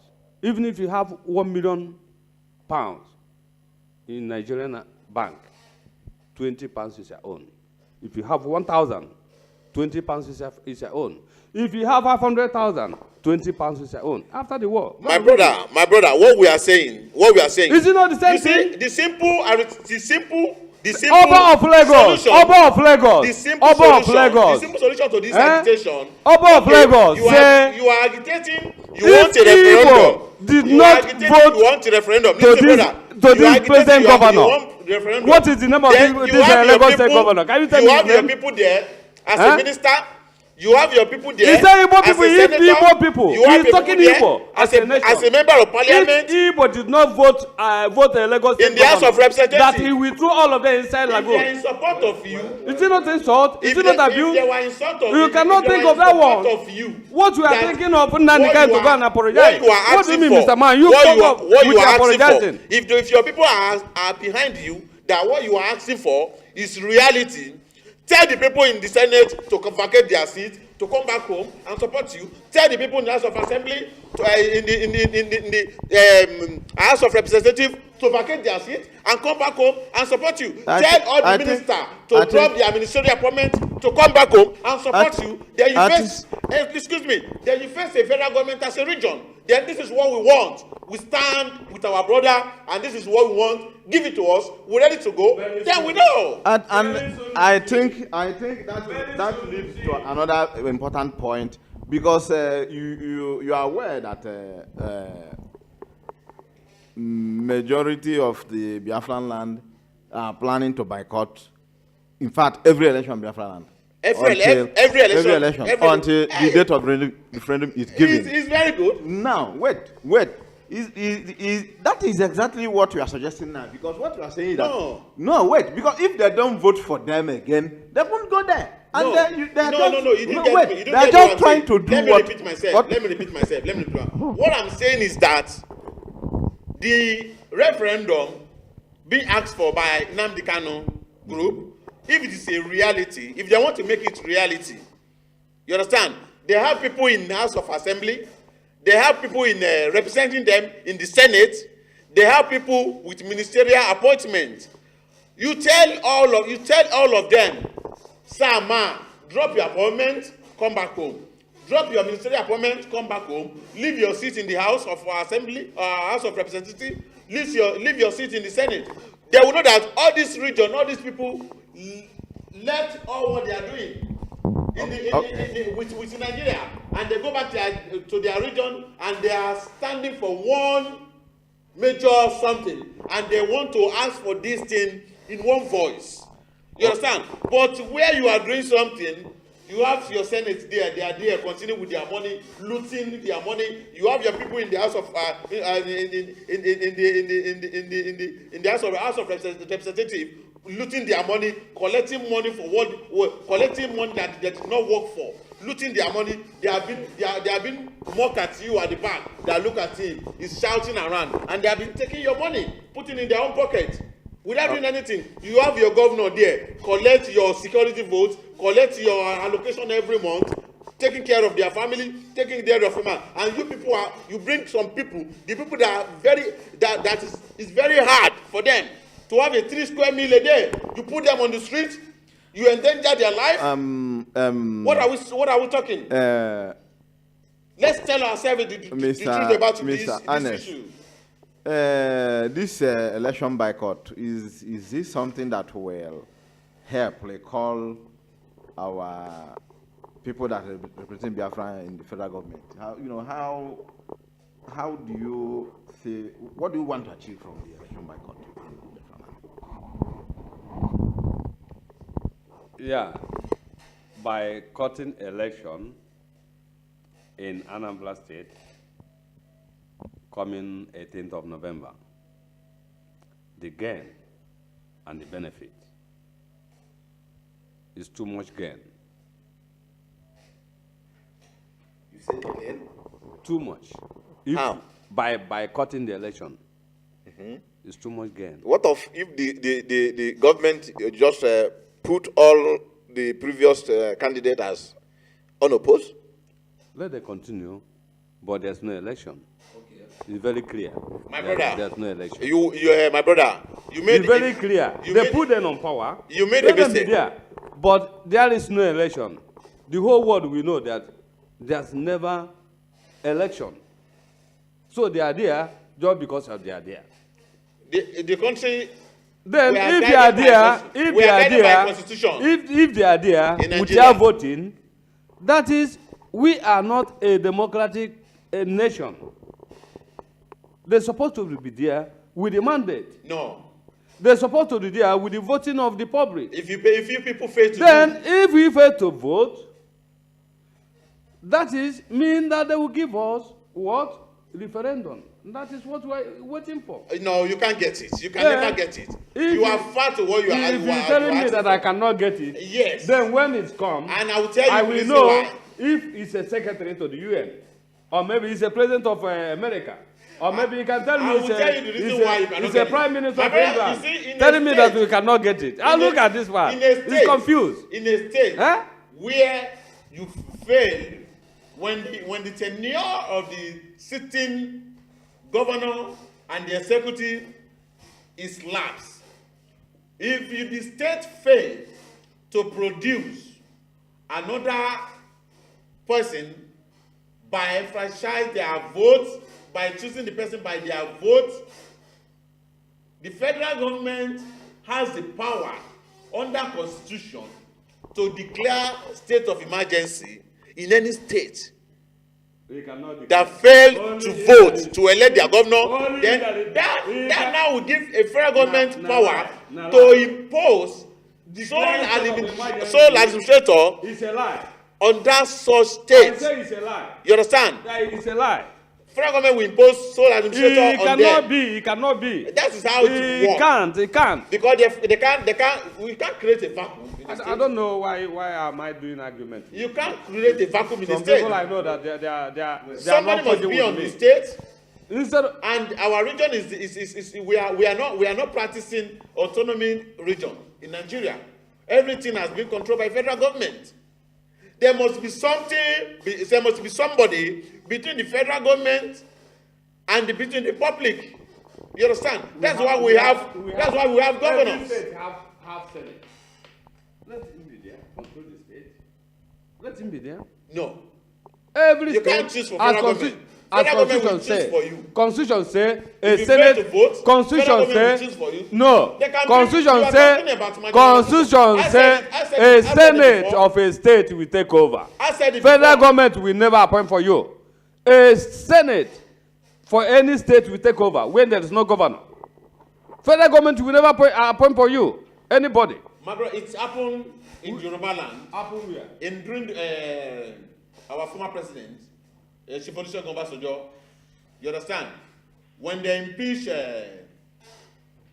C: Even if you have 1 million pounds in Nigerian bank, 20 pounds is your own. If you have 1,000, 20 pounds is your own. If you have 500,000, 20 pounds is your own. After the war.
B: My brother, what we are saying.
C: Is it not the same thing?
B: The simple
C: Oba of Lagos. Oba of Lagos.
B: The simple solution to this agitation.
C: Oba of Lagos.
B: You are agitating. You want a referendum.
C: Did not vote
B: you want a referendum.
C: to this present governor. What is the name of this Lagos State governor? Can you tell me his name?
B: You have your people there as a minister. You have your people there.
C: He said Igbo
B: as
C: people,
B: a
C: if
B: senator,
C: Igbo people.
B: you have
C: He's
B: your
C: talking
B: people there
C: Igbo
B: as a member of parliament.
C: If Igbo did not vote a Lagos State
B: In the House of
C: governor,
B: Representatives.
C: that he withdrew all of them inside
B: If they are
C: Lagos.
B: in support of you,
C: Is it not insult? Is
B: if
C: it
B: they,
C: not
B: if they
C: abuse?
B: were in support of
C: You cannot
B: if they
C: think
B: were
C: of
B: in
C: that
B: support
C: one.
B: of you,
C: What you are
B: that
C: thinking of Nnamdi Kanu to go and apologize?
B: What you are
C: What do you
B: asking
C: mean,
B: for,
C: Mr. Man? You
B: what
C: come
B: you
C: up
B: are, what
C: with
B: you are asking
C: apologizing.
B: for, if your people are behind you, that what you are asking for is reality. Tell the people in the Senate to vacate their seat, to come back home and support you. Tell the people in the House of Assembly, in the House of Representatives, to vacate their seat and come back home and support you. Tell all the ministers to drop their ministerial appointment, to come back home and support you. Then you face, excuse me, then you face a federal government as a region. Then this is what we want. We stand with our brother, and this is what we want. Give it to us. We're ready to go. Then we know.
A: And I think that leads to another important point, because you are aware that majority of the Biafran land are planning to boycott. In fact, every election in Biafran land.
B: Every election
A: until the date of referendum is given.
B: It's very good.
A: Now, wait. That is exactly what you are suggesting now. Because what you are saying is that... No, wait. Because if they don't vote for them again, they won't go there. And
B: No,
A: you
B: you didn't get me. You
A: they
B: don't
A: are
B: get
A: just
B: what I'm
A: trying
B: saying.
A: to do
B: Let me
A: what...
B: repeat myself.
A: what-
B: Let me repeat myself. What I'm saying is that the referendum being asked for by Nnamdi Kanu group, if it is a reality, if they want to make it reality, you understand? They have people in the House of Assembly, they have people in representing them in the Senate, they have people with ministerial appointments. You tell all of them, sir, ma, drop your appointment, come back home. Drop your ministerial appointment, come back home. Leave your seat in the House of Assembly, House of Representatives. Leave your seat in the Senate. They will know that all this region, all these people left all what they are doing with Nigeria, and they go back to their region, and they are standing for one major something, and they want to ask for this thing in one voice. You understand? But where you are doing something, you have your Senate there, they are there, continue with their money, looting their money. You have your people in the House of in the House of Representatives looting their money, collecting money for collecting money that they did not work for, looting their money. They have been mocked at you at the back. They look at him, he's shouting around, and they have been taking your money, putting it in their own pocket. Without doing anything, you have your governor there, collect your security votes, collect your allocation every month, taking care of their family, taking care of them, and you bring some people, the people that are that is very hard for them to have a 3 square meal a day. You put them on the street, you endanger their life. What are we talking? Let's tell ourselves the truth about this issue.
A: This election boycott, is this something that will help recall our people that represent Biafra in the federal government? How do you say, what do you want to achieve from the election boycott?
C: Yeah, by cutting election in Anambra State coming 18th of November, the gain and the benefit is too much gain.
E: You say again?
C: Too much.
E: How?
C: By cutting the election, it's too much gain.
E: What if the government just put all the previous candidates as unopposed?
C: Let them continue, but there's no election. It's very clear.
B: My brother,
C: there's no election.
B: My brother, you made
C: It's very clear. They put them on power.
B: You made
C: Let
B: a
C: them be
B: mistake.
C: there. But there is no election. The whole world will know that there's never election. So they are there just because of they are there.
B: The country.
C: Then
B: We are
C: if they are
B: guided by
C: there,
B: cons-
C: if
B: we
C: they
B: are
C: are
B: guided by
C: there,
B: constitution.
C: if they are there
B: In
C: without
B: Nigeria.
C: voting, that is, we are not a democratic nation. They're supposed to be there with the mandate.
B: No.
C: They're supposed to be there with the voting of the public.
B: If you people fail to
C: Then, if we fail to vote, That is mean that they will give us what? Referendum. That is what we're waiting for.
B: No, you can't get it. You can
C: Yeah.
B: never get it.
C: If
B: You are far to what you are.
C: If you're telling me that I cannot get it,
B: Yes.
C: then when it's come,
B: And I will tell you
C: I
B: the
C: will
B: reason
C: know
B: why.
C: if it's a secretary to the UN, or maybe it's a president of America, or maybe you can tell me
B: I will tell you the reason why you cannot
C: it's
B: get
C: a
B: it.
C: prime minister
B: My
C: of
B: brother,
C: England
B: you see, in a
C: telling me that
B: state-
C: we cannot get it. I look at this one.
B: In a state,
C: It's confused.
B: In a state
C: Huh?
B: where you fail when the tenure of the sitting governor and the executive is lapsed. If the state fail to produce another person by franchise their votes, by choosing the person by their votes, the federal government has the power under constitution to declare state of emergency in any state
C: We cannot
B: that failed
C: Only
B: to
C: if
B: vote
C: there is-
B: to elect their governor.
C: Only
B: Then
C: if
B: that
C: if
B: that
C: that-
B: now will give a federal government
C: Na- na
B: power
C: lie, na
B: to
C: lie.
B: impose sole
C: Declaration of emergency.
B: administrator
C: It's a lie.
B: on that such
C: I
B: state.
C: say it's a lie.
B: You understand?
C: It's a lie.
B: Federal government will impose sole administrator
C: It
B: on
C: cannot
B: them.
C: be. It cannot be.
B: That is how it
C: It
B: works.
C: can't. It can't.
B: Because we can't create a vacuum in the
C: I
B: state.
C: don't know why am I doing argument.
B: You can't create a vacuum in the
C: Some
B: state.
C: people I know that they are
B: Somebody
C: not
B: must
C: fighting
B: be on
C: with
B: the
C: me.
B: state,
C: Instead of,
B: and our region is we are not practicing autonomy region in Nigeria. Everything has been controlled by federal government. There must be somebody between the federal government and between the public. You understand? That's why we have
C: every
B: governors.
C: state have Senate. Let him be there. Control the state. Let him be there.
B: No.
C: Every
B: You
C: state
B: can't choose for
C: as
B: federal government.
C: as
B: Federal government will
C: constitution
B: choose
C: say.
B: for you.
C: Constitution say a
B: If you fail
C: senate.
B: to vote, federal
C: Constitution
B: government
C: say
B: will choose for you.
C: no.
B: They can
C: Constitution
B: you are
C: say
B: talking about marginal
C: constitution
B: I
C: say
B: said
C: a
B: it
C: senate
B: before.
C: of a state will take over.
B: I said it
C: Federal
B: before.
C: government will never appoint for you. A senate for any state will take over when there is no governor. Federal government will never appoint for you. Anybody.
B: Margaret, it's happened in Yoruba land.
C: Happen where?
B: In during our former president, Chief Olusegun Obasanjo, you understand? When they impeach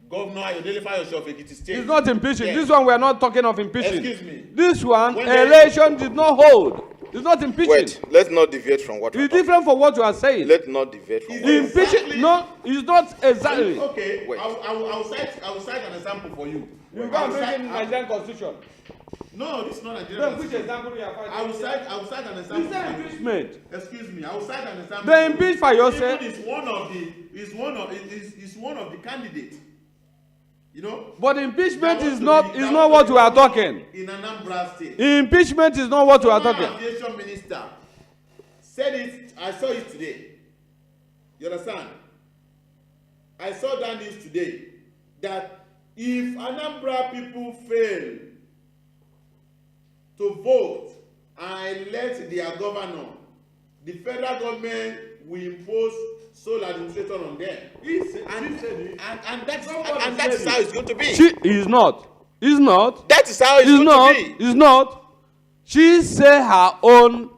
B: Governor Ayodele Fayose of Ekiti State.
C: It's not impeaching.
B: Yes.
C: This one we are not talking of impeaching.
B: Excuse me.
C: This one,
B: When they-
C: election did not hold. It's not impeaching.
E: Wait, let's not deviate from what we're
C: It's
E: talking.
C: different from what you are saying.
E: Let's not deviate from what we're
C: Impeaching,
B: Exactly.
C: no, it's not exactly.
B: Okay,
E: Wait.
B: I will cite an example for you.
C: You
B: I
C: can't
B: will
C: bring
B: cite-
C: in
B: I will-
C: Nigerian constitution.
B: No, this is not Nigerian.
C: Then which
B: constitution.
C: example you are fighting?
B: I will cite an example.
C: Is there
B: for you.
C: impeachment?
B: Excuse me, I will cite an example.
C: They impeach Fayose.
B: Even is one of the candidates. You know.
C: But impeachment
B: That
C: is
B: was
C: not
B: to
C: is
B: be-
C: not what we are talking.
B: In Anambra State.
C: Impeachment is not what we are
B: Former
C: talking.
B: aviation minister said it. I saw it today. You understand? I saw that news today that if Anambra people fail to vote and elect their governor, the federal government will impose sole administration on them. And that is how it's going to be.
C: She is not. Is not.
B: That is how it's
C: Is
B: going
C: not.
B: to be.
C: Is not. She say her own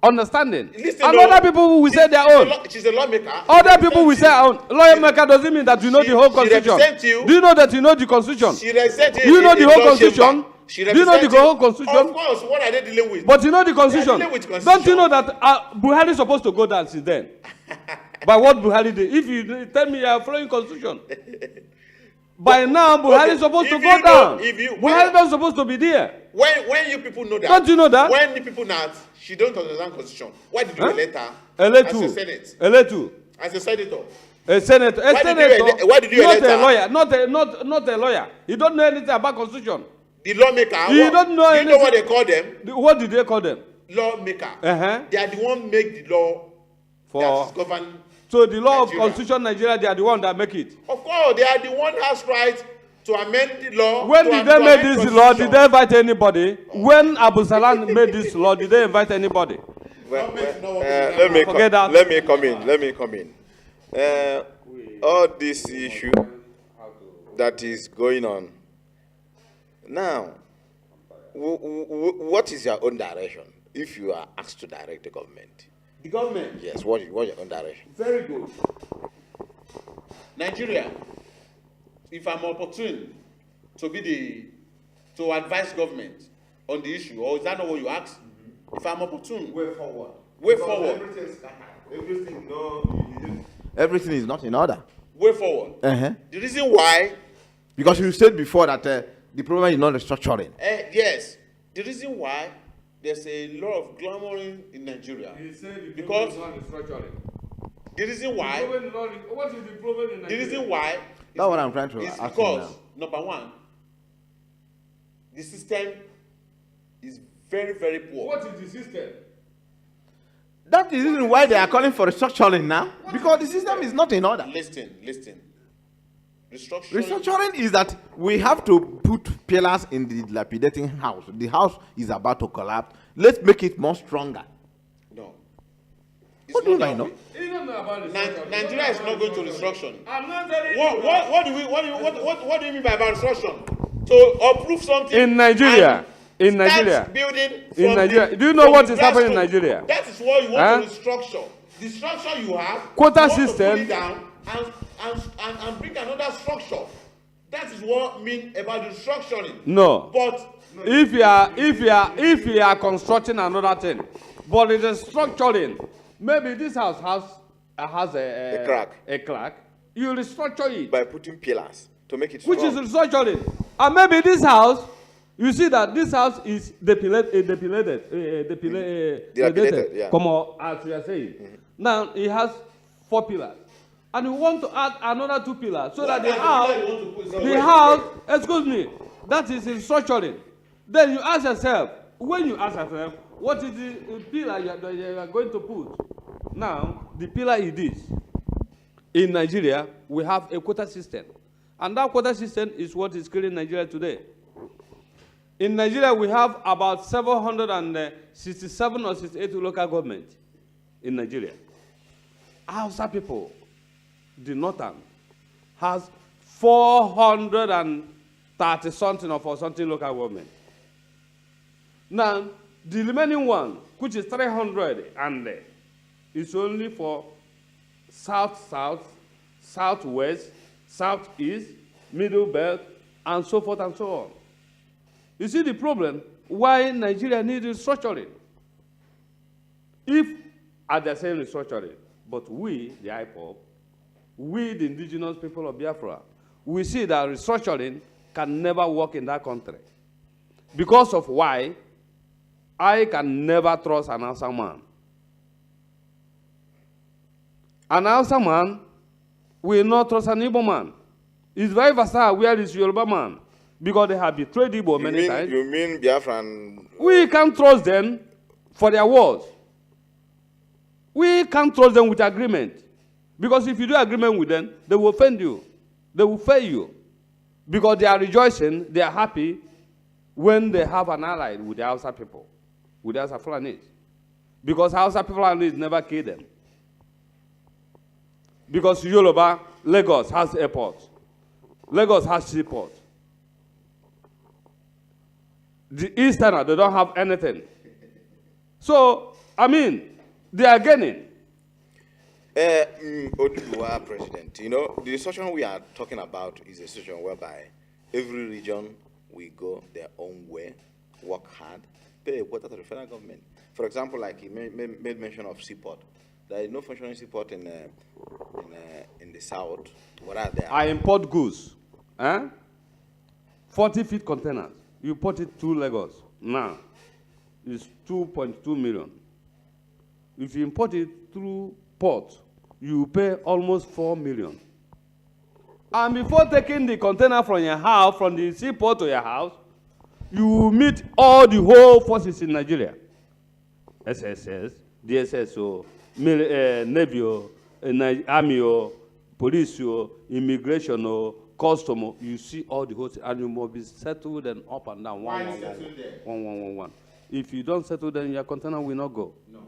C: understanding.
B: Listen,
C: And
B: no,
C: other people will say their own.
B: She's a lawmaker.
C: Other people will say, lawmaker doesn't mean that you know
B: She-
C: the whole
B: she
C: constitution.
B: represents you.
C: Do you know that you know the constitution?
B: She represents
C: Do you know the whole constitution?
B: She
C: Do you know the
B: represents
C: whole constitution?
B: Of course, what are they dealing with?
C: But you know the constitution.
B: dealing with
C: Don't
B: constitution.
C: you know that Buhari is supposed to go down since then? By what Buhari did? If you tell me you are following constitution. By now, Buhari is supposed to
B: if
C: go
B: you know-
C: down.
B: if you-
C: Buhari is not supposed to be there.
B: When you people know that,
C: Don't you know that?
B: When the people know that she don't understand constitution, why did you
C: Huh?
B: elect her
C: Elect
B: as
C: who?
B: a senate,
C: Elect
B: as a senator?
C: a senator.
B: Why did you why did you
C: not
B: elect
C: a
B: her?
C: lawyer. Not a lawyer. He don't know anything about constitution.
B: The lawmaker.
C: You don't know
B: Do you know what they
C: anything.
B: call them?
C: What did they call them?
B: Lawmaker.
C: Uh-huh.
B: They are the one make the law
C: For
B: that govern.
C: so the law of
B: Nigeria.
C: constitution Nigeria, they are the one that make it.
B: Of course, they are the one has right to amend the law.
C: When
B: to
C: did
B: am-
C: they
B: to
C: make
B: amend
C: this law? Did
B: constitution.
C: they invite anybody? When Abu Salam made this law, did they invite anybody?
E: Let me
C: Forget that.
E: let me come in. Let me come in. All this issue that is going on now. What is your own direction? if you are asked to direct the government,
B: The government.
E: yes, what's your own direction?
B: Very good. Nigeria, if I'm opportune to advise government on the issue, or is that not what you asked? If I'm opportune,
A: Way forward.
B: Way
A: Because
B: forward.
A: Everything is scattered. Everything, everything is not in order.
B: way forward.
A: Uh-huh.
B: The reason why,
A: Because you said before that the problem is not restructuring.
B: yes, the reason why there's a lot of glamoring in Nigeria. Because the reason why,
C: What is the problem in
B: the
C: Nigeria?
B: reason why
A: That's what I'm trying to
B: is
A: ask you
B: because,
A: now.
B: number one, the system is very, very poor.
C: What is the system?
A: That's the reason why they are calling for restructuring now. Because the system is not in order.
B: Listen. Restructuring.
A: Restructuring is that we have to put pillars in the dilapidating house. The house is about to collapse. Let's make it more stronger.
B: No.
A: What do you
B: not that
A: know?
B: way.
C: You don't know about restructuring.
B: Nigeria is not going to restruction.
C: I'm not telling you.
B: What do you mean by about restruction? To approve something
C: In Nigeria,
B: and
C: in
B: start
C: Nigeria,
B: building
C: in
B: from
C: Nigeria.
B: the-
C: Do you know
B: from
C: what
B: the
C: is happening in
B: grassroots.
C: Nigeria?
B: That is what you want
C: Huh?
B: to restructure. The structure you have,
C: Quota
B: you want to
C: system.
B: pull it down and bring another structure. That is what I mean about the restructuring.
C: No.
B: But
C: If you are constructing another thing, but it is structuring, maybe this house has a crack. You restructure it,
E: By putting pillars to make it
C: which
E: strong.
C: is restructuring. And maybe this house, you see that this house is dilapidated,
E: yeah.
C: come as we are saying. Now it has 4 pillars, and we want to add another 2 pillars so that the house, excuse me, that is restructuring. Then you ask yourself, what is the pillar you are going to put? Now, the pillar is this. In Nigeria, we have a quota system. And that quota system is what is killing Nigeria today. In Nigeria, we have about 767 or 68 local governments in Nigeria. Hausa people, the northern, has 430 something or something local government. Now, the remaining one, which is 300, and is only for south, southwest, southeast, middle belt, and so forth and so on. You see the problem why Nigeria needs restructuring. If, as they're saying restructuring, but we, the IPOB, we, the indigenous people of Biafra, we see that restructuring can never work in that country. Because of why, I can never trust an Hausa man. An Hausa man will not trust an Igbo man. It's very versatile where is Yoruba man. Because they have betrayed Igbo many times.
E: You mean Biafran?
C: We can't trust them for their words. We can't trust them with agreement. Because if you do agreement with them, they will offend you. They will fail you. Because they are rejoicing, they are happy when they have an ally with the Hausa people, with the Hausa Fulanis. Because Hausa Fulanis never kill them. Because Yoruba, Lagos has airport. Lagos has seaport. The Easterner, they don't have anything. So, I mean, they are gaining.
E: Oduduwa president, you know, the situation we are talking about is a situation whereby every region will go their own way, work hard, pay a quota to the federal government. For example, like he made mention of seaport. There is no functioning seaport in the south. What are there?
C: I import goods. 40-feet containers. You put it through Lagos. Now, it's 2.2 million. If you import it through port, you pay almost 4 million. And before taking the container from your house, from the seaport to your house, you will meet all the whole forces in Nigeria. SSS, DSS, Navy, Army, Police, Immigration, Custom. You see all the whole, and you must be settled and up and down. One. If you don't settle, then your container will not go. No.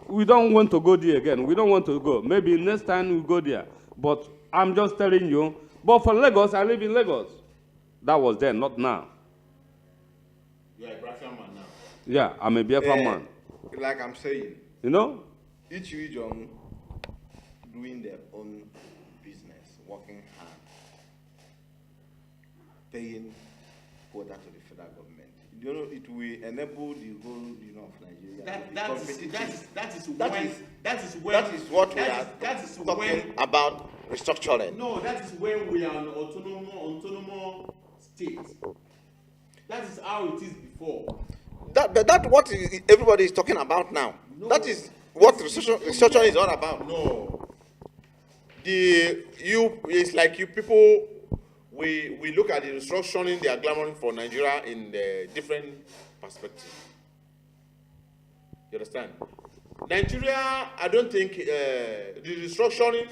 C: We don't want to go there again. We don't want to go. Maybe next time we go there. But I'm just telling you. But for Lagos, I live in Lagos. That was then, not now.
B: You are a Biafran man now.
C: Yeah, I'm a Biafran man.
E: Like I'm saying,
C: You know?
E: each region doing their own business, working hard, paying quota to the federal government. You know, it will enable the whole of Nigeria.
B: That is what we are talking about restructuring.
F: No, that is when we are an autonomous state. That is how it is before.
E: That what everybody is talking about now.
F: No.
E: That is what restructuring is all about.
B: No. It's like you people, we look at the restructuring they are clamoring for Nigeria in the different perspective. You understand? Nigeria, I don't think the restructuring,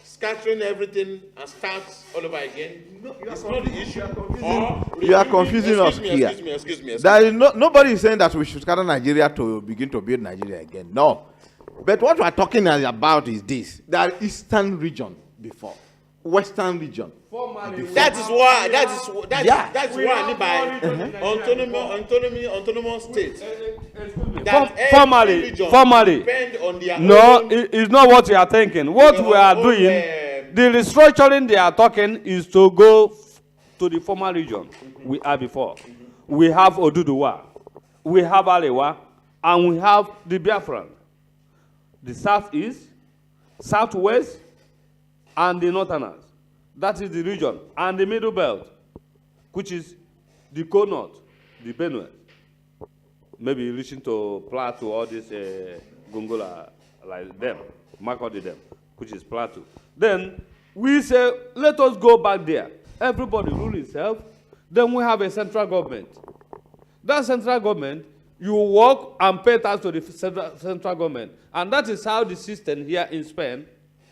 B: scattering everything and start all over again.
A: No,
B: It's not the issue.
A: You are confusing us here.
B: Excuse me.
A: There is nobody is saying that we should scatter Nigeria to begin to build Nigeria again. No. But what we are talking about is this. There are eastern region before, western region.
B: That is why. That's what I mean by autonomous state. That every region
C: Formally.
B: depend on their
C: No,
B: own-
C: it's not what you are thinking. What we are doing, the restructuring they are talking is to go to the former region we had before. We have Oduduwa, we have Alewa, and we have the Biafran. The southeast, southwest, and the northerners. That is the region. And the middle belt, which is the North, the Benue. Maybe reaching to Plateau, all this Gongola, like them, Makodi them, which is Plateau. Then we say, let us go back there. Everybody rule itself. Then we have a central government. That central government, you work and pay tax to the central government. And that is how the system here in Spain,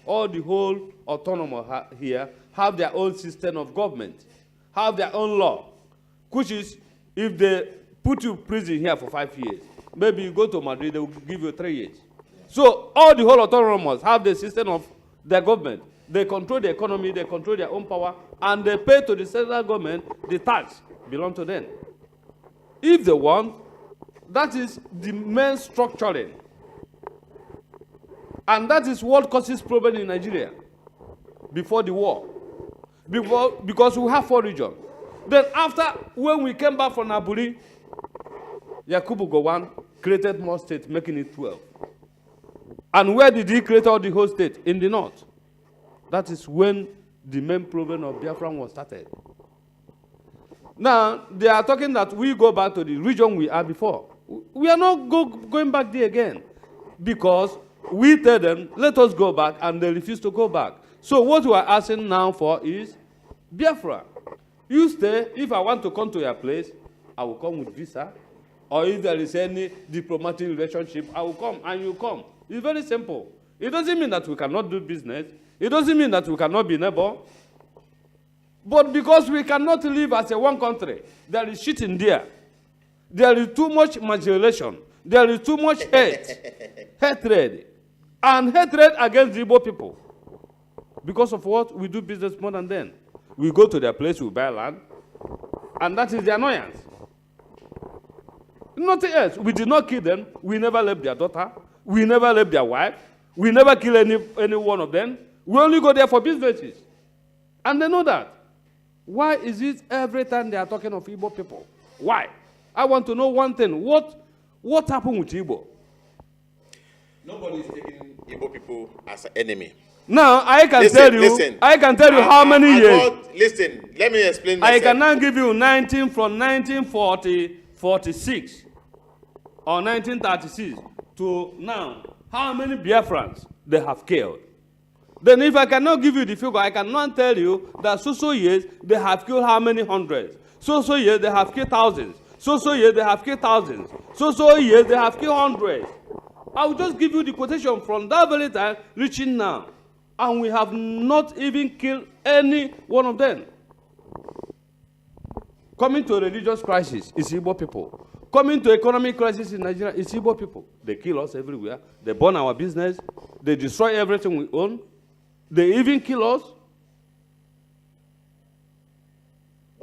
C: all the whole autonomous here, have their own system of government, have their own law, which is, if they put you in prison here for 5 years, maybe you go to Madrid, they will give you 3 years. So all the whole autonomous have the system of their government. They control the economy, they control their own power, and they pay to the central government the tax belong to them. If they want, that is the main structuring. And that is what causes problem in Nigeria before the war. Because we have 4 regions. Then after, when we came back from Naburi, Yakubu Gowon created more states, making it 12. And where did he create all the whole state? In the north. That is when the main problem of Biafran was started. Now, they are talking that we go back to the region we are before. We are not going back there again. Because we tell them, let us go back, and they refuse to go back. So what we are asking now for is Biafra. You stay. If I want to come to your place, I will come with visa. Or if there is any diplomatic relationship, I will come, and you come. It's very simple. It doesn't mean that we cannot do business. It doesn't mean that we cannot be neighbor. But because we cannot live as a one country, there is shit in there. There is too much marginalization. There is too much hate, hatred, and hatred against the Igbo people. Because of what? We do business more than them. We go to their place, we buy land, and that is the annoyance. Nothing else. We did not kill them. We never left their daughter. We never left their wife. We never kill any one of them. We only go there for businesses. And they know that. Why is it every time they are talking of Igbo people? Why? I want to know one thing. What happened with Igbo?
B: Nobody is taking Igbo people as an enemy.
C: Now, I can tell you how many years.
B: Listen, let me explain myself.
C: I can now give you 1946 or 1936 to now. How many Biafrans they have killed? Then if I cannot give you the figure, I cannot tell you that so years they have killed how many hundreds. So years they have killed thousands. So years they have killed thousands. So years they have killed hundreds. I will just give you the quotation from that very time reaching now. And we have not even killed any one of them. Coming to a religious crisis is Igbo people. Coming to economic crisis in Nigeria is Igbo people. They kill us everywhere. They burn our business. They destroy everything we own. They even kill us.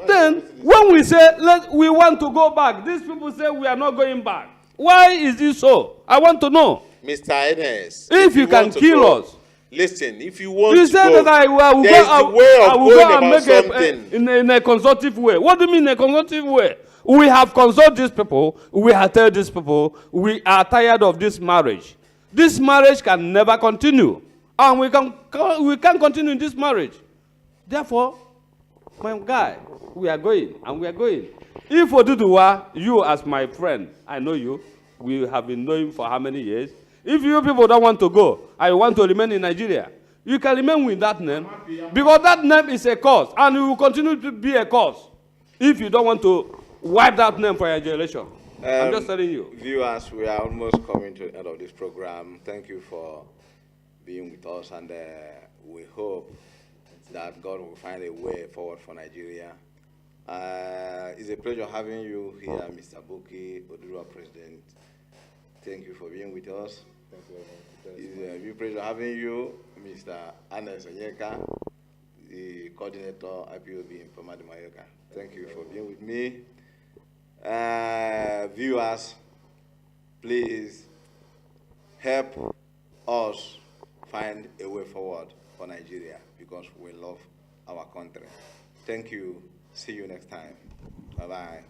C: Then, when we say we want to go back, these people say we are not going back. Why is this so? I want to know.
B: Mr. Enes,
C: If you can
B: want to
C: kill
B: go,
C: us.
B: listen, if you want
C: You
B: to
C: said
B: go,
C: that I will
B: there's
C: go,
B: the way of
C: I will
B: going
C: go and
B: about
C: make
B: something.
C: in a consultative way. What do you mean a consultative way? We have consulted these people. We have told these people we are tired of this marriage. This marriage can never continue, and we can't continue in this marriage. Therefore, my guy, we are going, and we are going. If Oduduwa, you as my friend, I know you, we have been knowing for how many years. If you people don't want to go, I want to remain in Nigeria, you can remain with that name, because that name is a cause, and it will continue to be a cause if you don't want to wipe that name for your generation. I'm just telling you.
E: Viewers, we are almost coming to the end of this program. Thank you for being with us, and we hope that God will find a way forward for Nigeria. It's a pleasure having you here, Mr. Bukky Oduduwa, President. Thank you for being with us.
A: Thank you very much.
E: It's a real pleasure having you, Mr. Ernest Onyeka, the coordinator IPOB in Poma de Mayorga. Thank you for being with me. Viewers, please help us find a way forward for Nigeria, because we love our country. Thank you. See you next time. Bye-bye.